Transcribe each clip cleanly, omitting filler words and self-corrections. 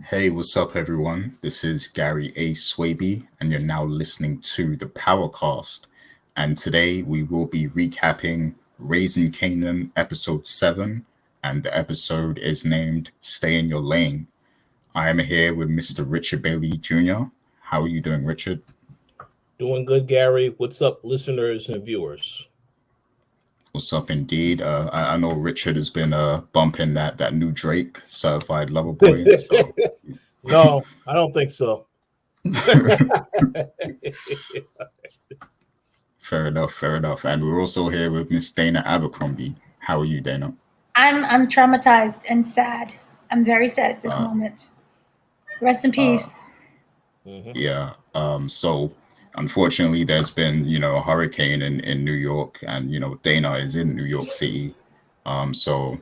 Hey, what's up, everyone? This is Gary A. Swaby, and you're now listening to the Powercast. And today we will be recapping Raising Canaan episode 7, and the episode is named Stay in Your Lane. I am here with Mr. Richard Bailey Jr. How are you doing, Richard? Doing good, Gary. What's up, listeners and viewers? What's up, indeed? I know Richard has been bumping that new Drake, Certified Lover Boy. So No, I don't think so. fair enough, fair enough. And we're also here with Miss Dana Abercrombie. How are you, Dana? I'm traumatized and sad. I'm very sad at this Uh, moment. Rest in uh, peace. Mhm. yeah. So unfortunately, there's been a hurricane in New York, and Dana is in New York City. So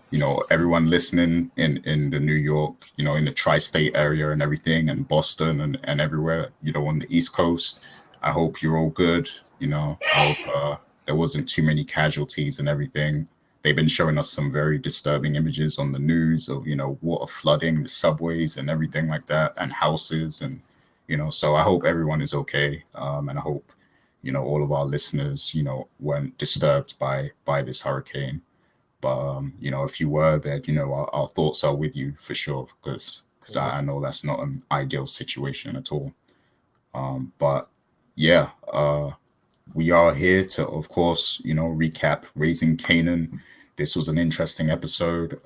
everyone listening in the New York, in the tri-state area and everything, and Boston and everywhere, on the East Coast. I hope you're all good. I hope there wasn't too many casualties and everything. They've been showing us some very disturbing images on the news of water flooding the subways and everything like that, and houses, and so I hope everyone is okay, and I hope all of our listeners weren't disturbed by this hurricane. But if you were there, our thoughts are with you for sure, because I know that's not an ideal situation at all. But yeah, we are here to, of course, recap Raising Canaan. This was an interesting episode.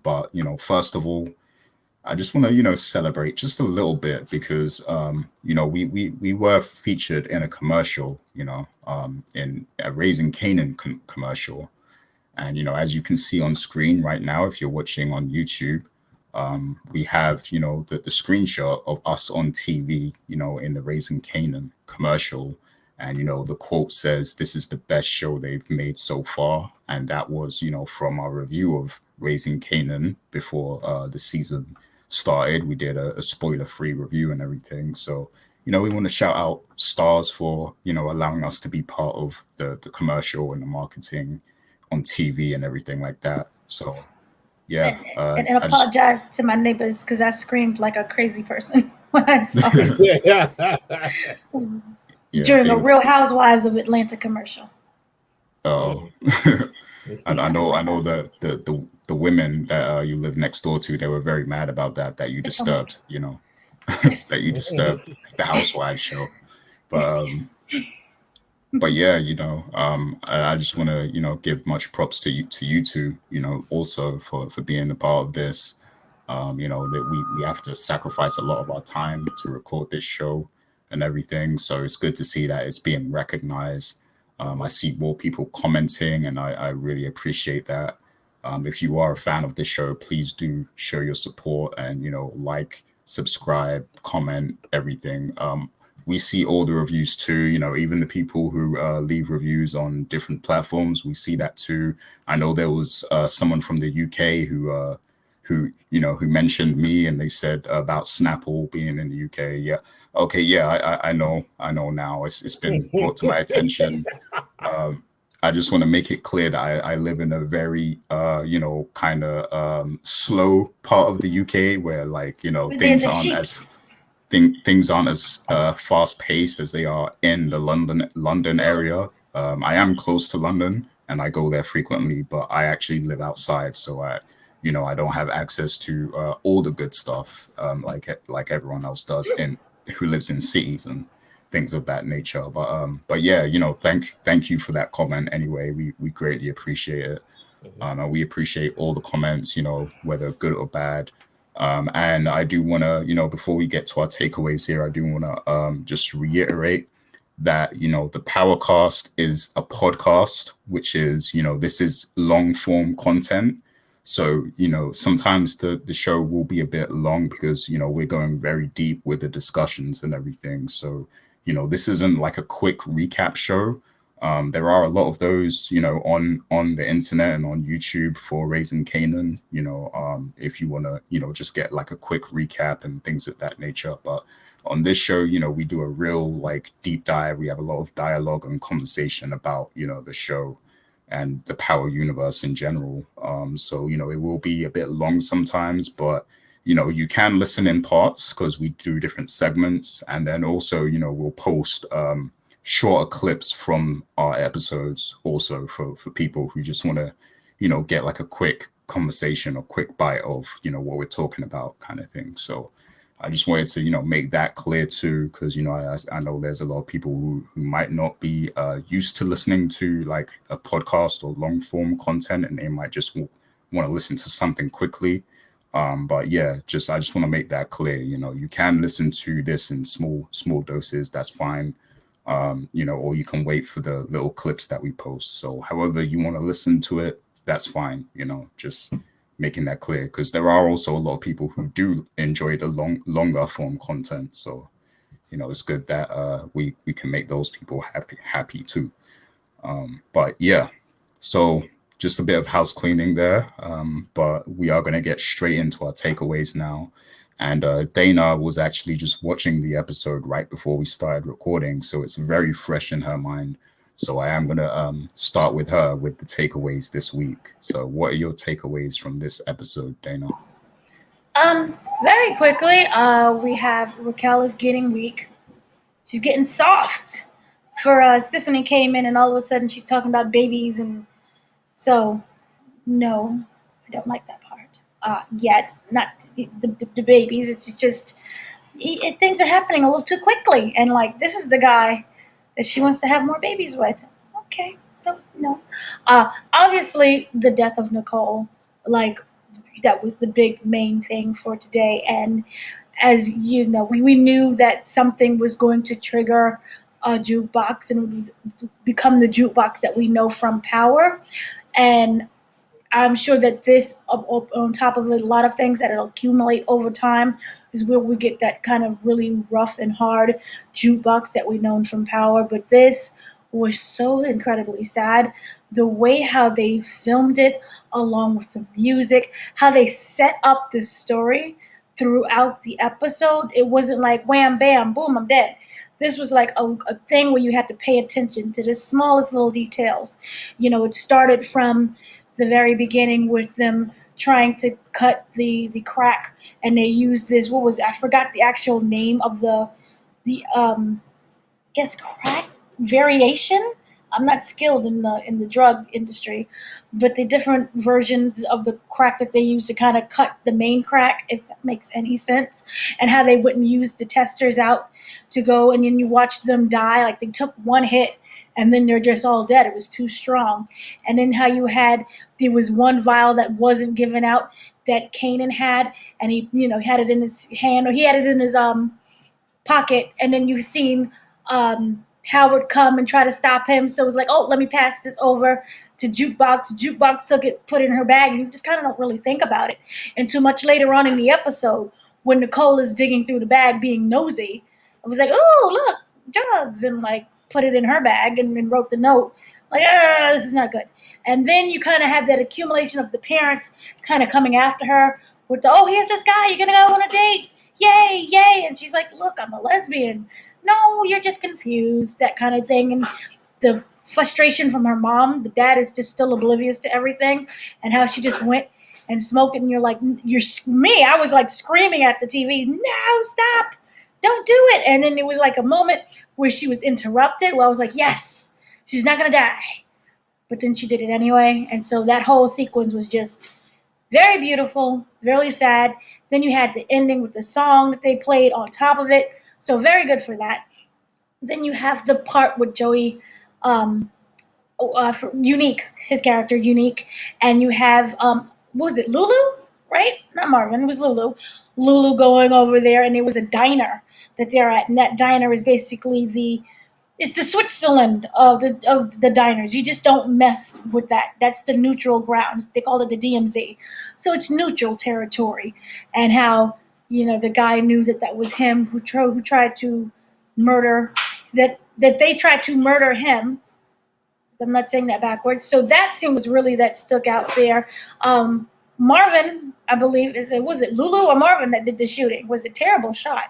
But first of all, I just want to, celebrate just a little bit because, we were featured in a commercial, in a Raising Canaan commercial. And, as you can see on screen right now, if you're watching on YouTube, we have, the screenshot of us on TV, in the Raising Canaan commercial. And, the quote says, "This is the best show they've made so far." And that was, from our review of Raising Canaan before the season started. We did a spoiler-free review and everything. So, we want to shout out Stars for, allowing us to be part of the commercial and the marketing on TV and everything like that. So And, yeah, and I just apologize to my neighbors because I screamed like a crazy person when I saw Yeah. it yeah during they a Real Housewives of Atlanta commercial. oh Mhm. and I know the women that you live next door to, they were very mad about that you They told me, disturbed yes, that you disturbed the Housewives show. But yes, um yes. but yeah, I just want to give much props to you two, also for being a part of this. That we have to sacrifice a lot of our time to record this show and everything. So it's good to see that it's being recognized. I Mhm. see more people commenting, and I really appreciate that. If you are a fan of this show, please do show your support and like, subscribe, comment, everything. We see all the reviews too. Even the people who leave reviews on different platforms, we see that too. I know there was someone from the UK who mentioned me, and they said about Snapple being in the UK. Yeah, okay, yeah, I know now. It's been brought to my attention. Um, I just want to make it clear that I live in a very kind of slow part of the UK where, like, Within the sheets. things aren't as fast paced as they are in the London area. I am close to London and I go there frequently, but I actually live outside, so I don't have access to all the good stuff, like everyone else does in who lives in cities and things of that nature. But yeah, thank you for that comment. Anyway, we greatly appreciate it. Mhm. And we appreciate all the comments, whether good or bad. And I do want to, before we get to our takeaways here, I do want to just reiterate that, the Powercast is a podcast, which is, this is long form content. So, sometimes the show will be a bit long because, we're going very deep with the discussions and everything. So, this isn't like a quick recap show. There are a lot of those, on the internet and on YouTube for Raising Canaan. If you want to, just get like a quick recap and things of that nature. But on this show, we do a real like deep dive. We have a lot of dialogue and conversation about, the show and the power universe in general. So it will be a bit long sometimes, but you can listen in parts because we do different segments, and then also, we'll post shorter clips from our episodes also for people who just want to, get like a quick conversation or quick bite of, what we're talking about kind of thing. So I just wanted to, make that clear too, because, I know there's a lot of people who might not be used to listening to like a podcast or long form content, and they might just want to listen to something quickly. But yeah, I just want to make that clear. You can listen to this in small doses. That's fine. Or you can wait for the little clips that we post. So however you want to listen to it, that's fine. Just making that clear, because there are also a lot of people who do enjoy the longer form content. So, it's good that we can make those people happy too. But yeah, so just a bit of house cleaning there. But we are going to get straight into our takeaways now. And Dana was actually just watching the episode right before we started recording, so it's very fresh in her mind. So I am going to start with her with the takeaways this week. So what are your takeaways from this episode, Dana? Very quickly, we have Raquel is getting weak. She's getting soft. For Tiffany came in and all of a sudden she's talking about babies, and so no, I don't like that part. Yet, not the babies. It's just things are happening a little too quickly, and like this is the guy that she wants to have more babies with. Okay, so no. Obviously, the death of Nicole, like that was the big main thing for today. And as you know, we knew that something was going to trigger a jukebox and become the jukebox that we know from Power. And I'm sure that this, on top of a lot of things that it'll accumulate over time, is where we get that kind of really rough and hard jukebox that we known from Power. But this was so incredibly sad. The way how they filmed it, along with the music, how they set up the story throughout the episode, it wasn't like wham, bam, boom, I'm dead. This was like a thing where you had to pay attention to the smallest little details. It started from the very beginning with them trying to cut the crack, and they used this, what was it? I forgot the actual name of the guess crack variation. I'm not skilled in the drug industry, but the different versions of the crack that they use to kind of cut the main crack, if that makes any sense, and how they wouldn't use the testers out to go, and then you watch them die. Like they took one hit and then they're just all dead. It was too strong. And then how there was one vial that wasn't given out that Kanan had, and he had it in his hand, or he had it in his pocket, and then you seen Howard come and try to stop him. So it was like, oh, let me pass this over to Jukebox. Jukebox took it, put it in her bag, and you just kind of don't really think about it. And too much later on in the episode, when Nicole is digging through the bag being nosy, it was like, oh, look, drugs, and like put it in her bag and wrote the note. Like, this is not good. And then you kind of have that accumulation of the parents kind of coming after her with the, oh, here's this guy, you're going to go on a date. Yay, yay. And she's like, look, I'm a lesbian. No, you're just confused, that kind of thing. And the frustration from her mom, the dad is just still oblivious to everything, and how she just went and smoked it. And you're like, I was like screaming at the TV, no, stop, don't do it. And then it was like a moment where she was interrupted, where I was like, yes, she's not going to die. But then she did it anyway. And so that whole sequence was just very beautiful, very sad. Then you had the ending with the song that they played on top of it. So very good for that. Then you have the part with Joey, Unique, his character, Unique. And you have, what was it, Lulu? Right? Not Marvin, it was Lulu. Lulu going over there, and it was a diner that they're at. And that diner is basically it's the Switzerland of the diners. You just don't mess with that. That's the neutral ground. They call it the DMZ. So it's neutral territory. And how, the guy knew that was him who tried to murder, that they tried to murder him. I'm not saying that backwards. So that scene was really, that stuck out there. Marvin, I believe, was it Lulu or Marvin that did the shooting? Was a terrible shot,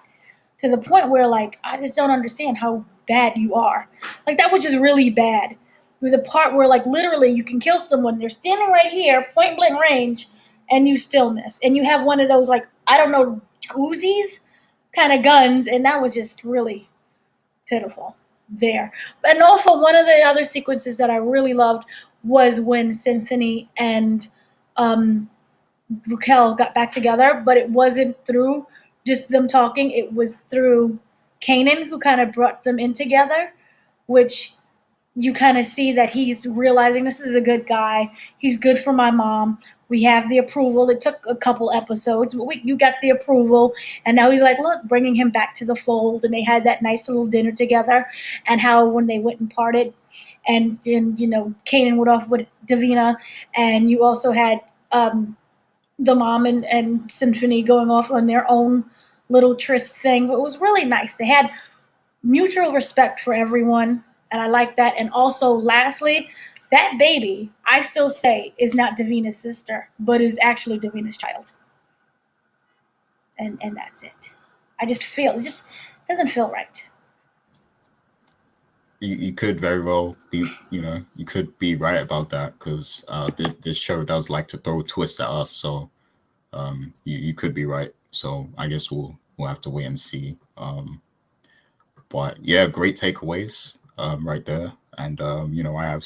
to the point where, like, I just don't understand how bad you are. Like, that was just really bad. With the part where, like, literally you can kill someone, they're standing right here, point blank range, and you still miss. And you have one of those, like, I don't know, Uzis kind of guns, and that was just really pitiful there. And also, one of the other sequences that I really loved was when Symphony and um, Raquel got back together, but it wasn't through just them talking. It was through Kanan who kind of brought them in together, which you kind of see that he's realizing this is a good guy. He's good for my mom. We have the approval. It took a couple episodes, but you got the approval. And now he's like, look, bringing him back to the fold. And they had that nice little dinner together. And how when they went and parted, and Kanan went off with Davina. And you also had the mom and Symphony going off on their own little tryst thing. But it was really nice. They had mutual respect for everyone, and I like that. And also, lastly, that baby, I still say, is not Davina's sister, but is actually Davina's child. And that's it. I just feel it just doesn't feel right. You could very well be, you could be right about that, because this show does like to throw twists at us. So you could be right. So I guess we'll have to wait and see. But yeah, great takeaways right there. And I have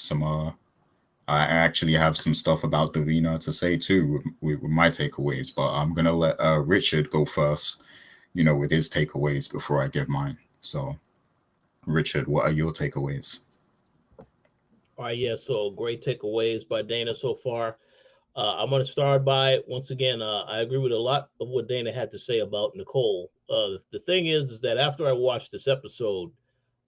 I actually have some stuff about Davina to say too with my takeaways. But I'm gonna let Richard go first, with his takeaways before I give mine. So, Richard, what are your takeaways? All right, yeah. So great takeaways by Dana so far. I'm going to start by, once again, I agree with a lot of what Dana had to say about Nicole. The thing is that after I watched this episode,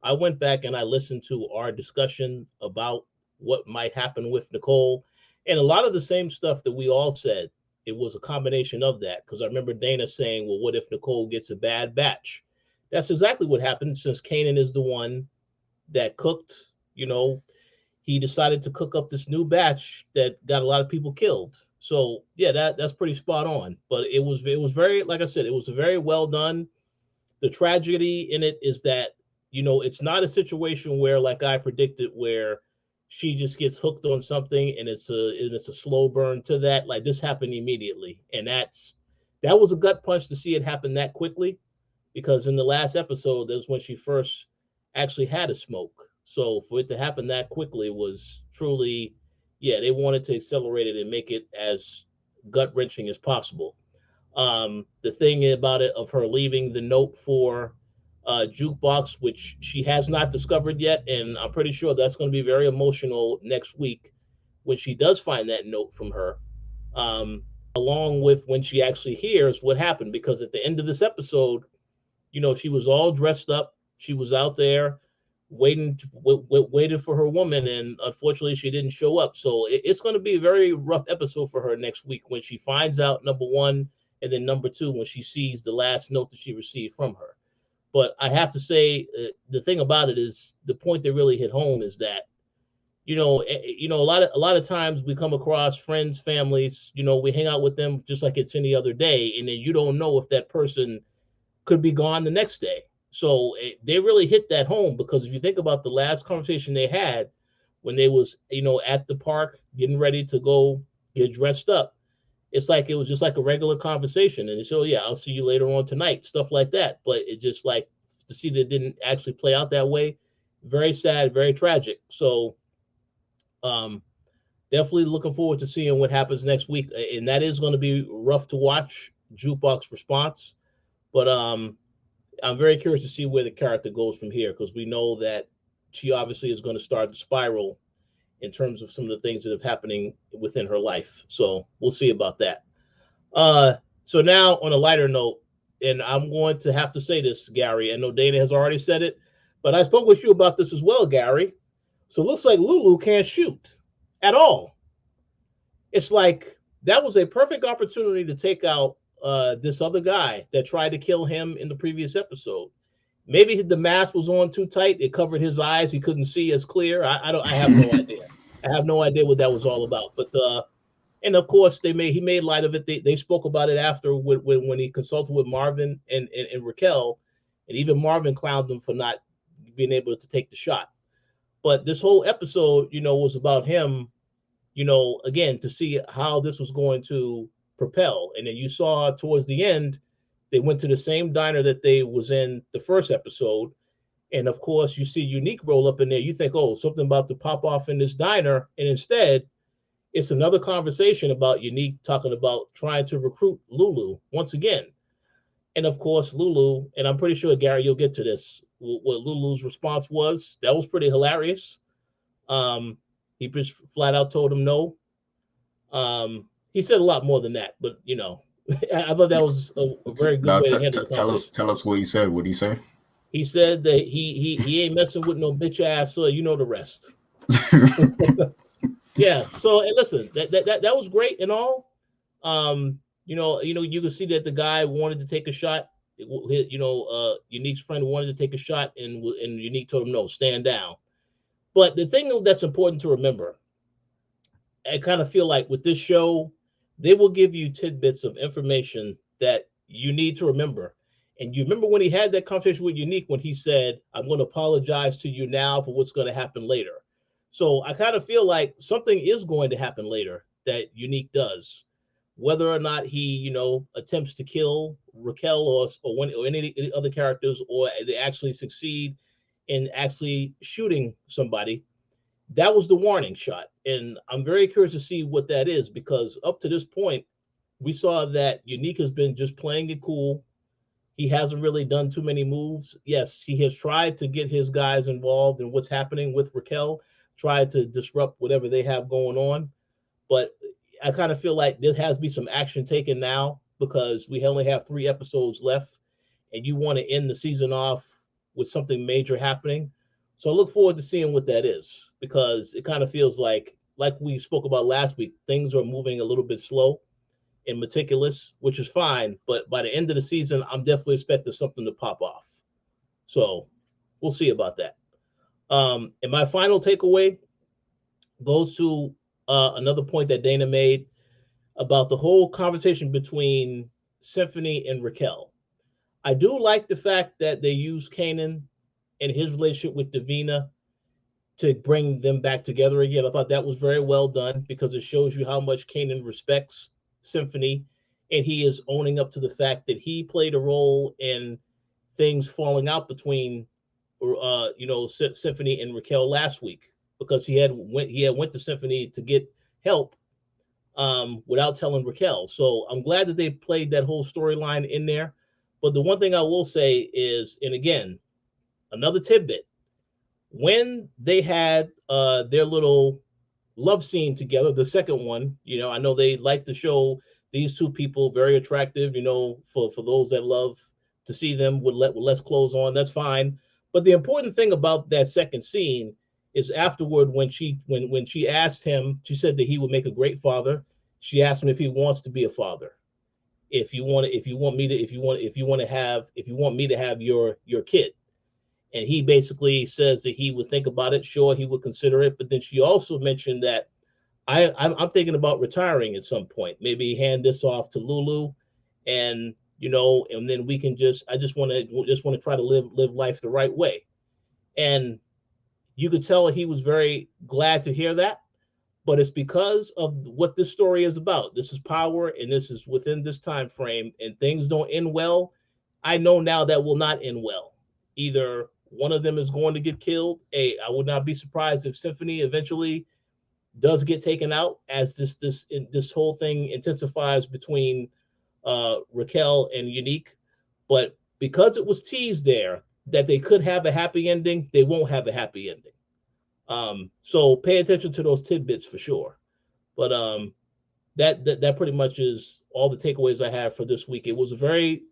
I went back and I listened to our discussion about what might happen with Nicole. And a lot of the same stuff that we all said, it was a combination of that. Because I remember Dana saying, well, what if Nicole gets a bad batch? That's exactly what happened, since Kanan is the one that cooked, he decided to cook up this new batch that got a lot of people killed. So yeah, that's pretty spot on. But it was very, like I said, it was very well done. The tragedy in it is that, it's not a situation where, like I predicted, where she just gets hooked on something and it's a slow burn to that. Like, this happened immediately. And that was a gut punch to see it happen that quickly, because in the last episode, that's when she first actually had a smoke. So for it to happen that quickly was truly, yeah, they wanted to accelerate it and make it as gut wrenching as possible. The thing about it, of her leaving the note for Jukebox, which she has not discovered yet, and I'm pretty sure that's going to be very emotional next week when she does find that note from her, along with when she actually hears what happened. Because at the end of this episode, she was all dressed up. She was out there waiting for her woman, and unfortunately she didn't show up. So it's going to be a very rough episode for her next week when she finds out, number one, and then number two, when she sees the last note that she received from her. But I have to say, the thing about it is, the point that really hit home is that, a lot of times we come across friends, families, we hang out with them just like it's any other day, and then you don't know if that person could be gone the next day. So they really hit that home, because if you think about the last conversation they had when they was, at the park getting ready to go get dressed up, it's like it was just like a regular conversation. And they said, oh, yeah, I'll see you later on tonight, stuff like that. But it just, like, to see that it didn't actually play out that way, very sad, very tragic. So definitely looking forward to seeing what happens next week. And that is going to be rough to watch, Jukebox response. But I'm very curious to see where the character goes from here, because we know that she obviously is going to start the spiral in terms of some of the things that are happening within her life. So we'll see about that. So now, on a lighter note, and I'm going to have to say this, Gary, I know Dana has already said it, but I spoke with you about this as well, Gary. So it looks like Lulu can't shoot at all. It's like that was a perfect opportunity to take out this other guy that tried to kill him in the previous episode. Maybe the mask was on too tight; it covered his eyes; he couldn't see as clear. I have no idea. I have no idea what that was all about. But and of course, he made light of it. They spoke about it after when he consulted with Marvin and Raquel, and even Marvin clowned him for not being able to take the shot. But this whole episode, was about him, again, to see how this was going to propel. And then you saw towards the end, they went to the same diner that they was in the first episode. And of course, you see Unique roll up in there. You think, oh, something about to pop off in this diner. And instead, it's another conversation about Unique talking about trying to recruit Lulu once again. And of course, Lulu, and I'm pretty sure, Gary, you'll get to this, what Lulu's response was. That was pretty hilarious. He just flat out told him no. He said a lot more than that, but I thought that was a very good way to handle the conversation. Tell us what he said. What did he say? He said that he ain't messing with no bitch ass, so you know the rest. Yeah. So and listen, that was great and all. You can see that the guy wanted to take a shot. Unique's friend wanted to take a shot, and Unique told him no, stand down. But the thing that's important to remember, I kind of feel like with this show, they will give you tidbits of information that you need to remember. And you remember when he had that conversation with Unique when he said, I'm going to apologize to you now for what's going to happen later. So I kind of feel like something is going to happen later that Unique does. Whether or not he, attempts to kill Raquel or any other characters, or they actually succeed in actually shooting somebody, that was the warning shot. And I'm very curious to see what that is, because up to this point, we saw that Unique has been just playing it cool. He hasn't really done too many moves. Yes, he has tried to get his guys involved in what's happening with Raquel, tried to disrupt whatever they have going on. But I kind of feel like there has to be some action taken now, because we only have 3 episodes left, and you want to end the season off with something major happening. So I look forward to seeing what that is, because it kind of feels like we spoke about last week, things are moving a little bit slow and meticulous, which is fine. But by the end of the season, I'm definitely expecting something to pop off. So we'll see about that. And my final takeaway goes to another point that Dana made about the whole conversation between Symphony and Raquel. I do like the fact that they use Kanan and his relationship with Davina to bring them back together again. I thought that was very well done, because it shows you how much Kanan respects Symphony, and he is owning up to the fact that he played a role in things falling out between Symphony and Raquel last week, because he had went to Symphony to get help without telling Raquel. So I'm glad that they played that whole storyline in there. But the one thing I will say is, and again, another tidbit, when they had their little love scene together, the second one, I know they like to show these two people very attractive, for those that love to see them with less clothes on, that's fine. But the important thing about that second scene is afterward, when she asked him, she said that he would make a great father. She asked him if he wants to be a father. If you want me to have your kid. And he basically says that he would think about it. Sure, he would consider it. But then she also mentioned that I'm thinking about retiring at some point. Maybe hand this off to Lulu, and and then we can I just want to try to live life the right way. And you could tell he was very glad to hear that. But it's because of what this story is about. This is power, and this is within this time frame, and things don't end well. I know now that will not end well. Either one of them is going to get killed. I would not be surprised if Symphony eventually does get taken out, as this whole thing intensifies between Raquel and Unique. But because it was teased there that they could have a happy ending, they won't have a happy ending. So pay attention to those tidbits for sure. But that pretty much is all the takeaways I have for this week. It was a very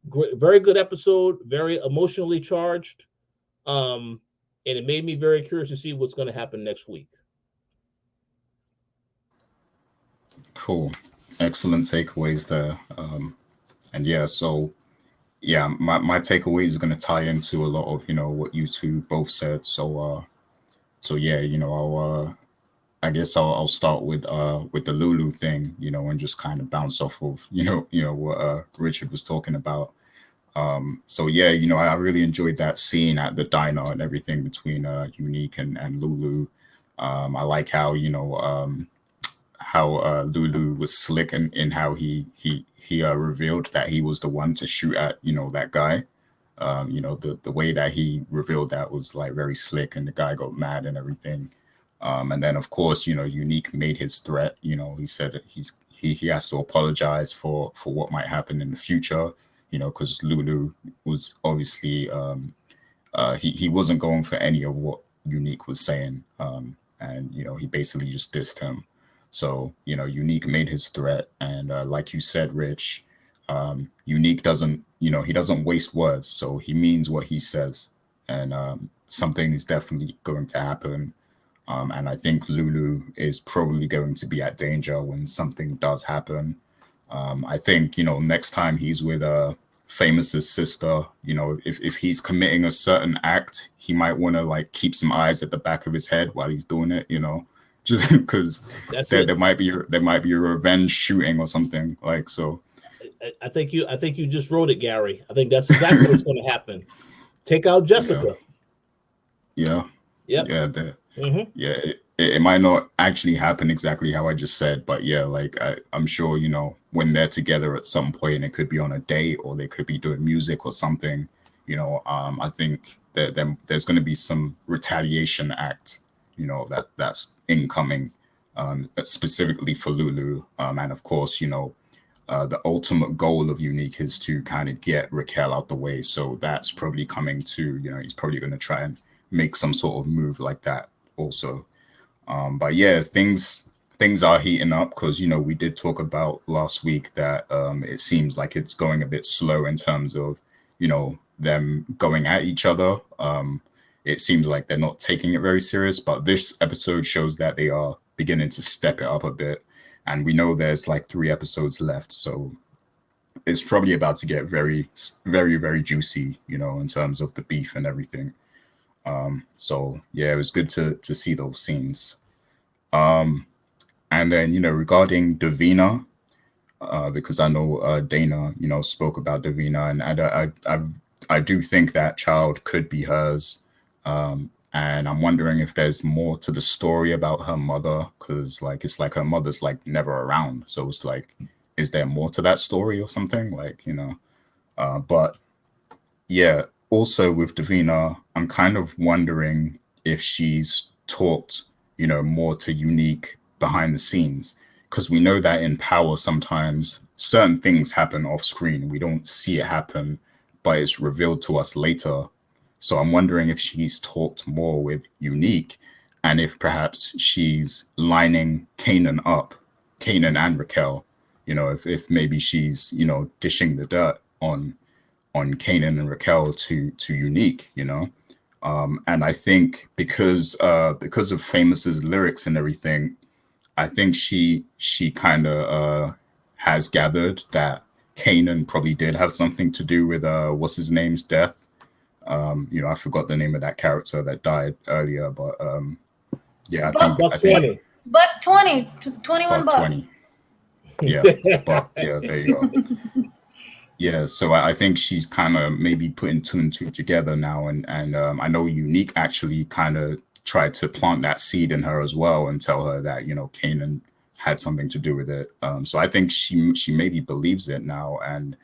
good episode, very emotionally charged, and it made me very curious to see what's going to happen next week. Cool, excellent takeaways there. And yeah, so yeah, my takeaway is going to tie into a lot of what you two both said. So yeah, I guess I'll start with the Lulu thing, and just kind of bounce off of what Richard was talking about. So yeah, I really enjoyed that scene at the diner and everything between Unique and Lulu. I like how how Lulu was slick in how he revealed that he was the one to shoot at, you know, that guy. You know, the way that he revealed that was like very slick, and the guy got mad and everything. And then of course, you know, Unique made his threat. You know, he said that he has to apologize for what might happen in the future. You know, because Lulu was obviously he wasn't going for any of what Unique was saying, and you know, he basically just dissed him. So you know, Unique made his threat, and like you said, Rich, Unique doesn't, you know, he doesn't waste words, so he means what he says, and something is definitely going to happen. And I think Lulu is probably going to be at danger when something does happen. I think, you know, next time he's with Famous's sister, you know, if he's committing a certain act, he might want to like keep some eyes at the back of his head while he's doing it, you know, just because there might be a revenge shooting or something like so. I think you just wrote it, Gary. I think that's exactly what's going to happen. Take out Jessica. Yeah. Yep. Yeah. Yeah. It might not actually happen exactly how I just said, but yeah, like I'm sure, you know, when they're together at some point, it could be on a date or they could be doing music or something, you know, I think that there's going to be some retaliation act, you know, that's incoming, specifically for Lulu. And of course, you know, the ultimate goal of Unique is to kind of get Raquel out the way. So that's probably coming to, you know, he's probably going to try and make some sort of move like that also. But yeah, things are heating up because, you know, we did talk about last week that it seems like it's going a bit slow in terms of, you know, them going at each other. It seems like they're not taking it very serious, but this episode shows that they are beginning to step it up a bit. And we know there's like 3 episodes left, so it's probably about to get very, very, very juicy, you know, in terms of the beef and everything. So yeah, it was good to see those scenes. And then, you know, regarding Davina, because I know Dana, you know, spoke about Davina, and I do think that child could be hers. And I'm wondering if there's more to the story about her mother, because like it's like her mother's like never around, so it's like, is there more to that story or something, like, you know? But yeah, also with Davina, I'm kind of wondering if she's talked, you know, more to Unique behind the scenes, because we know that in Power sometimes certain things happen off screen. We don't see it happen, but it's revealed to us later. So I'm wondering if she's talked more with Unique, and if perhaps she's lining Kanan up, Kanan and Raquel, you know, if maybe she's, you know, dishing the dirt on Kanan and Raquel to Unique, you know. And I think because of Famous's lyrics and everything, I think she kind of has gathered that Kanan probably did have something to do with what's his name's death. You know, I forgot the name of that character that died earlier, but yeah, I think But 21 Buck bucks. 20. Yeah, Buck. Yeah, there you go. Yeah, so I think she's kind of maybe putting 2 and 2 together now, and I know Unique actually kind of tried to plant that seed in her as well and tell her that, you know, Kanan had something to do with it. So I think she maybe believes it now, and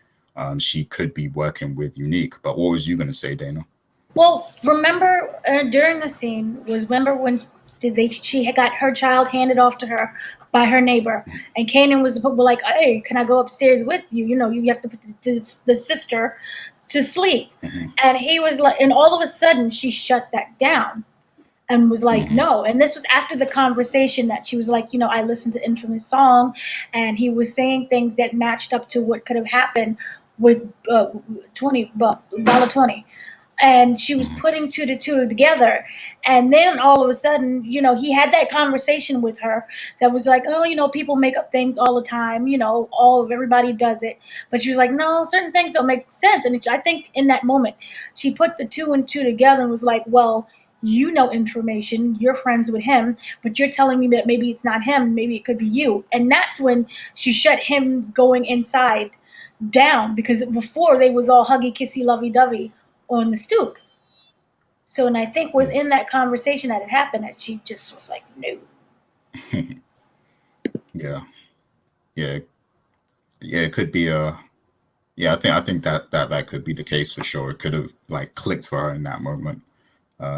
she could be working with Unique. But what was you going to say, Dana? Well, remember during the scene remember when she had got her child handed off to her by her neighbor, and Kanan was like, "Hey, can I go upstairs with you? You know, you have to put the sister to sleep." Mm-hmm. And he was like, and all of a sudden she shut that down and was like, Mm-hmm. no. And this was after the conversation that she was like, you know, I listened to Infamous song, and he was saying things that matched up to what could have happened with Bala 20. And she was putting 2 to 2 together. And then all of a sudden, you know, he had that conversation with her that was like, oh, you know, people make up things all the time, you know, everybody does it. But she was like, no, certain things don't make sense. And I think in that moment, she put the 2 and 2 together and was like, well, you know information, you're friends with him, but you're telling me that maybe it's not him, maybe it could be you. And that's when she shut him going inside down, because before they was all huggy, kissy, lovey-dovey on the stoop. So, and I think within that conversation that had happened, that she just was like, no. Yeah, yeah, yeah. It could be a. Yeah, I think that could be the case for sure. It could have like clicked for her in that moment,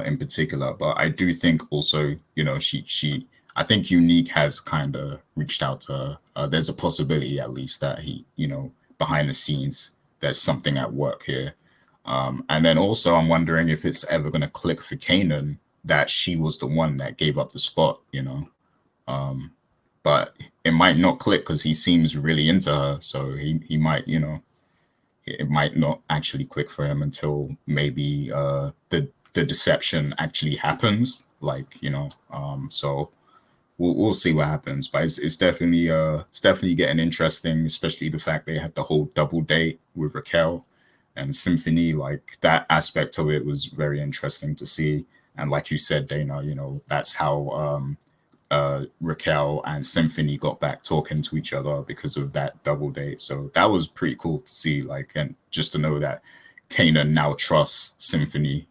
in particular. But I do think also, she I think Unique has kind of reached out to her. There's a possibility at least that behind the scenes there's something at work here. And then also I'm wondering if it's ever going to click for Kanan that she was the one that gave up the spot. Um, but it might not click because he seems really into her, so he might, it might not actually click for him until maybe the deception actually happens. Like, so we'll see what happens. But it's definitely getting interesting, especially the fact they had the whole double date with Raquel and Symphony. Like that aspect of it was very interesting to see. And like you said, Dana, that's how Raquel and Symphony got back talking to each other because of that double date. So that was pretty cool to see, like, and just to know that Kanan now trusts Symphony,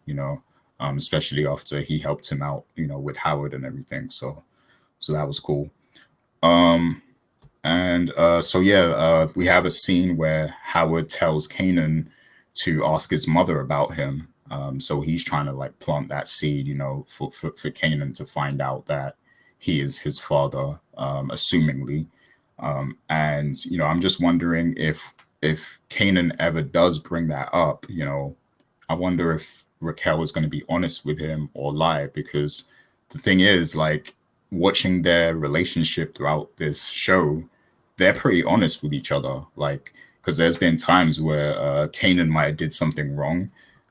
especially after he helped him out, with Howard and everything. So that was cool. Um, and so yeah, we have a scene where Howard tells Kanan to ask his mother about him. So he's trying to like plant that seed, for Kanan to find out that he is his father, assumingly. And I'm just wondering if Kanan ever does bring that up, I wonder if Raquel is going to be honest with him or lie, because the thing is, like, watching their relationship throughout this show, they're pretty honest with each other. Like, because there's been times where Kanan might have did something wrong,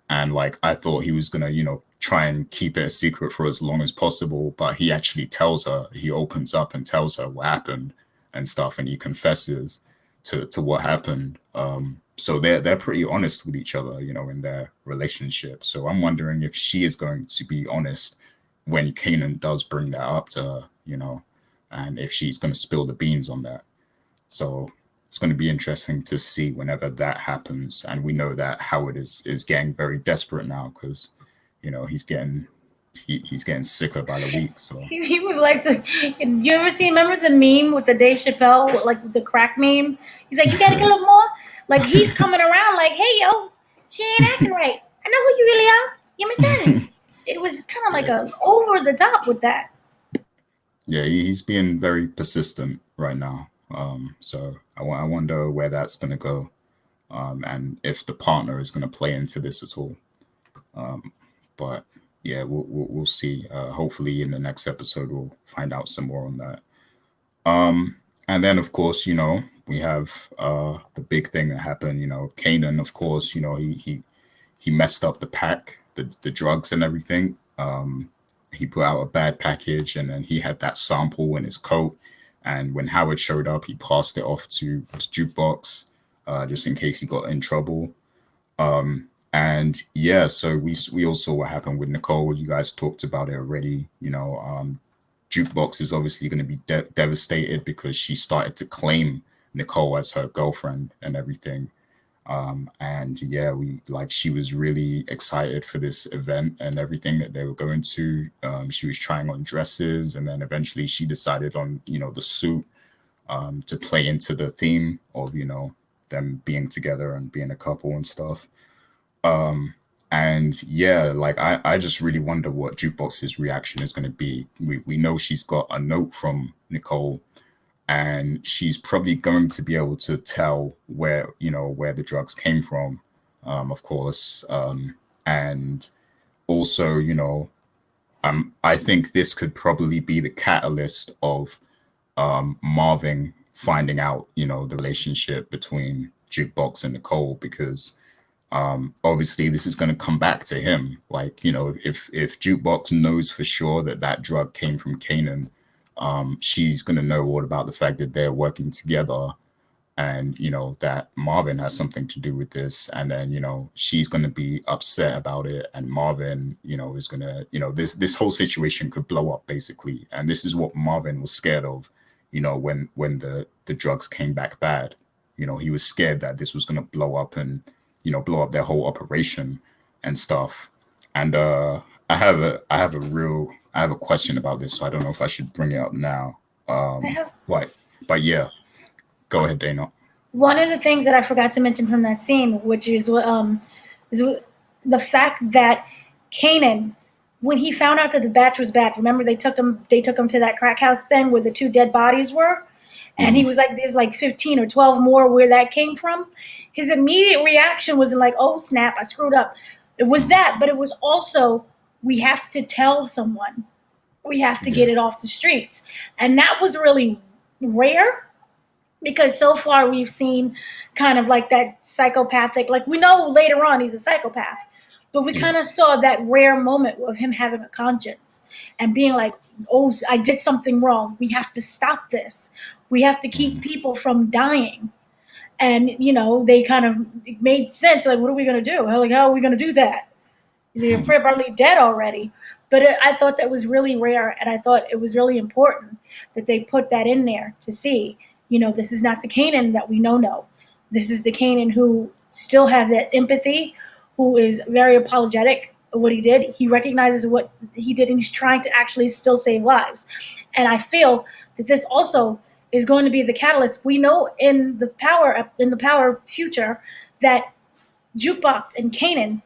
and like I thought he was gonna, try and keep it a secret for as long as possible, but he actually tells her, he opens up and tells her what happened and stuff, and he confesses to what happened. So they're pretty honest with each other, in their relationship. So I'm wondering if she is going to be honest when Kanan does bring that up to her, and if she's going to spill the beans on that. So it's going to be interesting to see whenever that happens. And we know that Howard is getting very desperate now because, he's getting sicker by the week. So He was like the. You ever see? Remember the meme with the Dave Chappelle, like the crack meme? He's like, you gotta get a little more. Like he's coming around, like, hey yo, she ain't acting right. I know who you really are. Give me 10. It was just kind of like a over the top with that. yeah, he's being very persistent right now. So I wonder where that's going to go, and if the partner is going to play into this at all. But yeah, we'll see. Hopefully, in the next episode, we'll find out some more on that. And then, of course, we have the big thing that happened. Kanan, of course, he messed up the pack, the drugs and everything. He put out a bad package, and then he had that sample in his coat. And when Howard showed up, he passed it off to Jukebox, just in case he got in trouble. And yeah, so we all saw what happened with Nicole. You guys talked about it already. Jukebox is obviously going to be devastated because she started to claim Nicole as her girlfriend and everything. And yeah, she was really excited for this event and everything that they were going to. She was trying on dresses, and then eventually she decided on, the suit, to play into the theme of, them being together and being a couple and stuff. And yeah, like I just really wonder what Jukebox's reaction is going to be. We know she's got a note from Nicole, and she's probably going to be able to tell where the drugs came from, of course. And also, I think this could probably be the catalyst of Marvin finding out, the relationship between Jukebox and Nicole, because obviously this is going to come back to him. Like, if Jukebox knows for sure that drug came from Kanan, she's going to know all about the fact that they're working together, and that Marvin has something to do with this. And then she's going to be upset about it, and Marvin is going to this whole situation could blow up, basically. And this is what Marvin was scared of, when the drugs came back bad. He was scared that this was going to blow up and blow up their whole operation and stuff. And I have a question about this, so I don't know if I should bring it up now. What? But yeah, go ahead, Dana. One of the things that I forgot to mention from that scene, which is the fact that Kanan, when he found out that the batch was back, remember they took him to that crack house thing where the 2 dead bodies were, and he was like, "There's like 15 or 12 more where that came from." His immediate reaction wasn't like, "Oh snap, I screwed up." It was that, but it was also, we have to tell someone, we have to get it off the streets, and that was really rare. Because so far we've seen kind of like that psychopathic, like we know later on he's a psychopath, but we kind of saw that rare moment of him having a conscience and being like, "Oh, I did something wrong. We have to stop this. We have to keep people from dying." And, they kind of, it made sense. Like, what are we going to do? Like, how are we going to do that? They're probably dead already. But I thought that was really rare, and I thought it was really important that they put that in there to see, this is not the Kanan that we know. This is the Kanan who still has that empathy, who is very apologetic of what he did. He recognizes what he did, and he's trying to actually still save lives. And I feel that this also is going to be the catalyst. We know in the power future that Jukebox and Kanan,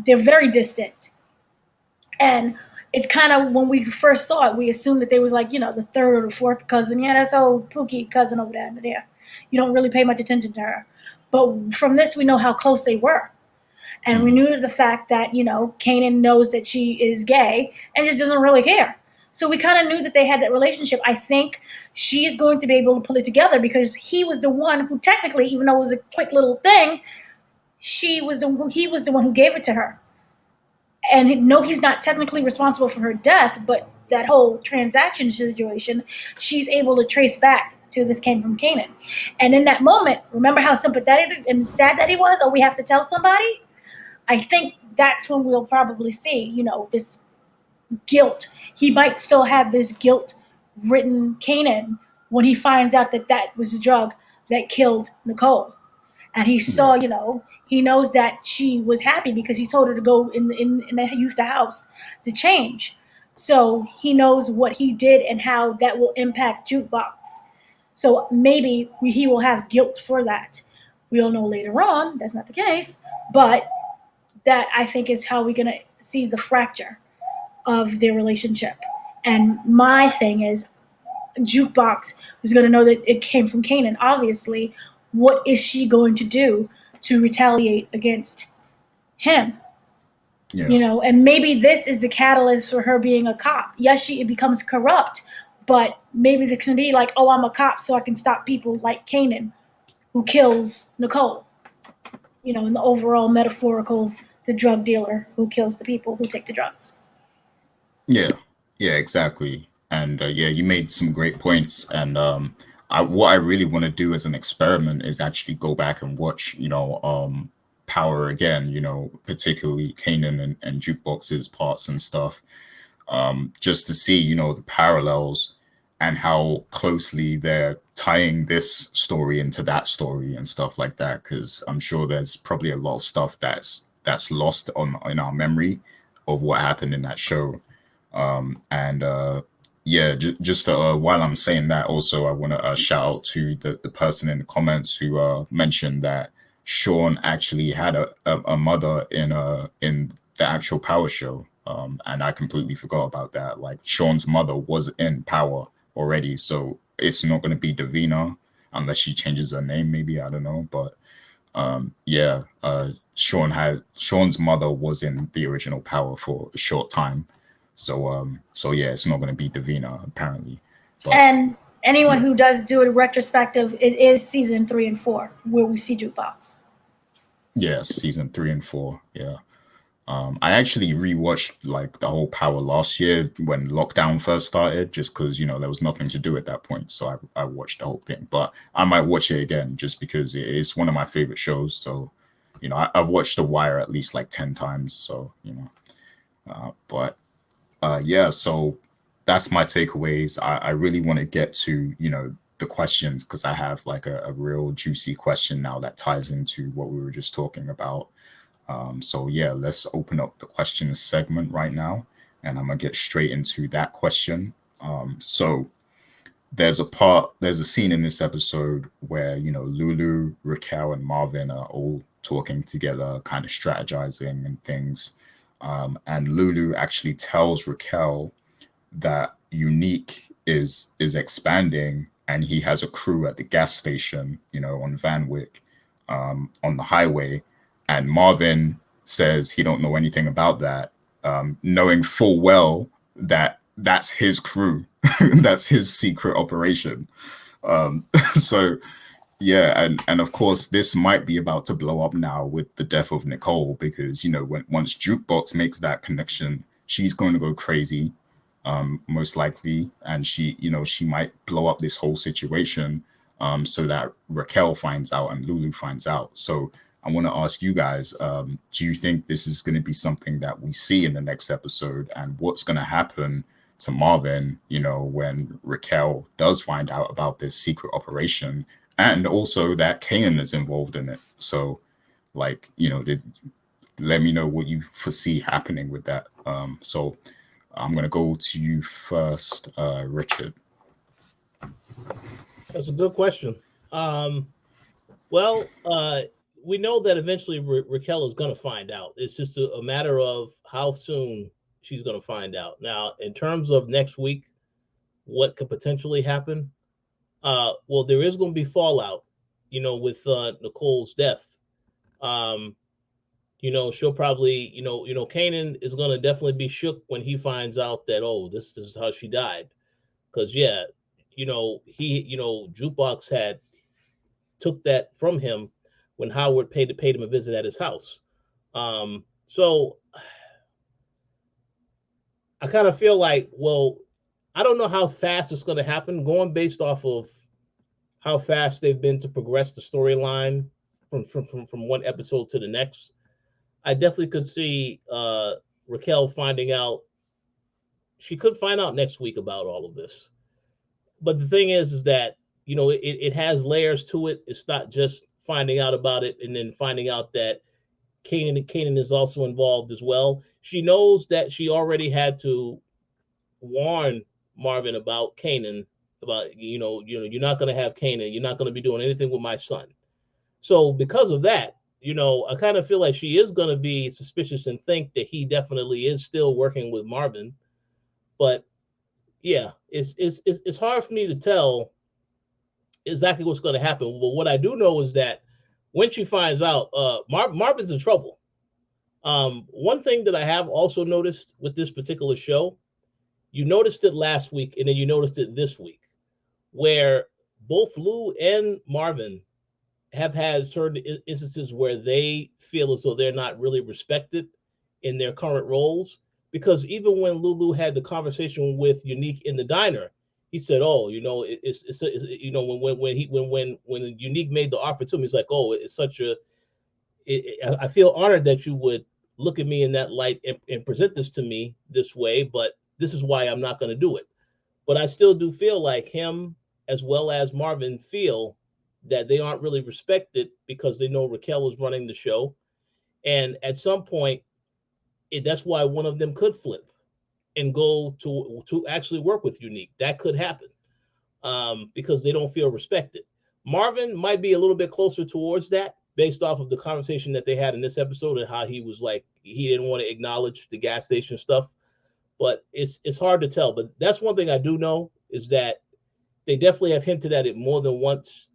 they're very distant. And it kind of, when we first saw it, we assumed that they was like, the 3rd or the 4th cousin. Yeah, that's old Pookie cousin over there. You don't really pay much attention to her. But from this, we know how close they were. And we knew the fact that, Kanan knows that she is gay and just doesn't really care. So we kind of knew that they had that relationship. I think she is going to be able to pull it together because he was the one who technically, even though it was a quick little thing, he was the one who gave it to her. And no, he's not technically responsible for her death, but that whole transaction situation, she's able to trace back to this came from Kanan. And in that moment, remember how sympathetic and sad that he was? Oh, we have to tell somebody? I think that's when we'll probably see, this guilt. He might still have this guilt-ridden Kanan when he finds out that that was the drug that killed Nicole. And he saw, he knows that she was happy because he told her to go in the house to change. So he knows what he did and how that will impact Jukebox. So maybe he will have guilt for that. We'll know later on that's not the case, but that I think is how we're going to see the fracture of their relationship. And my thing is, Jukebox is going to know that it came from Kanan, obviously. What is she going to do to retaliate against him? Yeah. And maybe this is the catalyst for her being a cop. Yes, she becomes corrupt, but maybe this can be like, "Oh, I'm a cop so I can stop people like Kanan who kills Nicole." In the overall metaphorical, the drug dealer who kills the people who take the drugs. Yeah, exactly. And you made some great points. And what I really want to do as an experiment is actually go back and watch, Power again, particularly Kanan and Jukebox's parts and stuff, just to see, the parallels and how closely they're tying this story into that story and stuff like that. Because I'm sure there's probably a lot of stuff that's lost in our memory of what happened in that show. Just while I'm saying that, also I want to shout out to the person in the comments who mentioned that Sean actually had a mother in the actual Power show, and I completely forgot about that. Like, Sean's mother was in Power already, so it's not going to be Davina unless she changes her name, maybe, I don't know. But Sean's mother was in the original Power for a short time. So it's not going to be Davina apparently. But, and anyone who does do a retrospective, it is season 3 and 4 where we see Jukebox. Yeah, season 3 and 4. Yeah. I actually rewatched like the whole Power last year when lockdown first started, just because there was nothing to do at that point. So I watched the whole thing, but I might watch it again just because it's one of my favorite shows. So I've watched The Wire at least like 10 times. So so that's my takeaways. I really want to get to the questions because I have like a real juicy question now that ties into what we were just talking about. Let's open up the questions segment right now, and I'm gonna get straight into that question. So there's a scene in this episode where, you know, Lulu, Raquel, and Marvin are all talking together, kind of strategizing and things. And Lulu actually tells Raquel that Unique is expanding and he has a crew at the gas station, you know, on Van Wyck, on the highway. And Marvin says he don't know anything about that, knowing full well that that's his crew, that's his secret operation. So yeah, and of course this might be about to blow up now with the death of Nicole, because, you know, once Jukebox makes that connection, she's going to go crazy, most likely, and she, you know, she might blow up this whole situation, so that Raquel finds out and Lulu finds out. So I want to ask you guys, do you think this is going to be something that we see in the next episode, and what's going to happen to Marvin, you know, when Raquel does find out about this secret operation, and also that Kanan is involved in it? So, like, you know, let me know what you foresee happening with that. So I'm going to go to you first, Richard. That's a good question. Well, we know that eventually Raquel is going to find out. It's just a matter of how soon she's going to find out. Now, in terms of next week, what could potentially happen? Well, there is going to be fallout, you know, with Nicole's death. You know, she'll probably, you know, Kanan is going to definitely be shook when he finds out that, oh, this is how she died. Because, yeah, you know, Jukebox had took that from him when Howard paid him a visit at his house. So I kind of feel like, well, I don't know how fast it's going to happen, going based off of how fast they've been to progress the storyline from one episode to the next. I definitely could see Raquel finding out. She could find out next week about all of this. But the thing is that, you know, it has layers to it. It's not just finding out about it and then finding out that Kanan is also involved as well. She knows that she already had to warn Marvin about Kanan, about, you know, you're not going to have Kanan. You're not going to be doing anything with my son. So because of that, you know, I kind of feel like she is going to be suspicious and think that he definitely is still working with Marvin. But yeah, it's hard for me to tell exactly what's going to happen. But what I do know is that when she finds out, Marvin's in trouble. One thing that I have also noticed with this particular show, you noticed it last week and then you noticed it this week, where both Lou and Marvin have had certain instances where they feel as though they're not really respected in their current roles. Because even when Lulu had the conversation with Unique in the diner, he said, "Oh, you know, it's you know, when Unique made the offer to him, he's like, oh, it's such a, I feel honored that you would look at me in that light and present this to me this way, but this is why I'm not going to do it." But I still do feel like him as well as Marvin feel that they aren't really respected because they know Raquel is running the show. And at some point, that's why one of them could flip and go to actually work with Unique. That could happen, because they don't feel respected. Marvin might be a little bit closer towards that based off of the conversation that they had in this episode and how he was like, he didn't want to acknowledge the gas station stuff. But it's hard to tell. But that's one thing I do know is that they definitely have hinted at it more than once,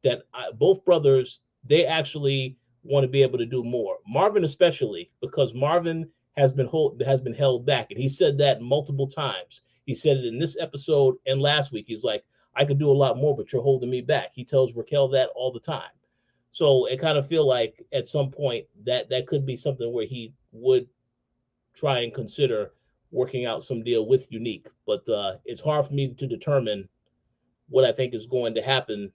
that both brothers, they actually want to be able to do more. Marvin especially, because Marvin has been held back, and he said that multiple times. He said it in this episode and last week. He's like, I could do a lot more, but you're holding me back. He tells Raquel that all the time. So it kind of feel like at some point that could be something where he would try and consider working out some deal with Unique. But it's hard for me to determine what I think is going to happen.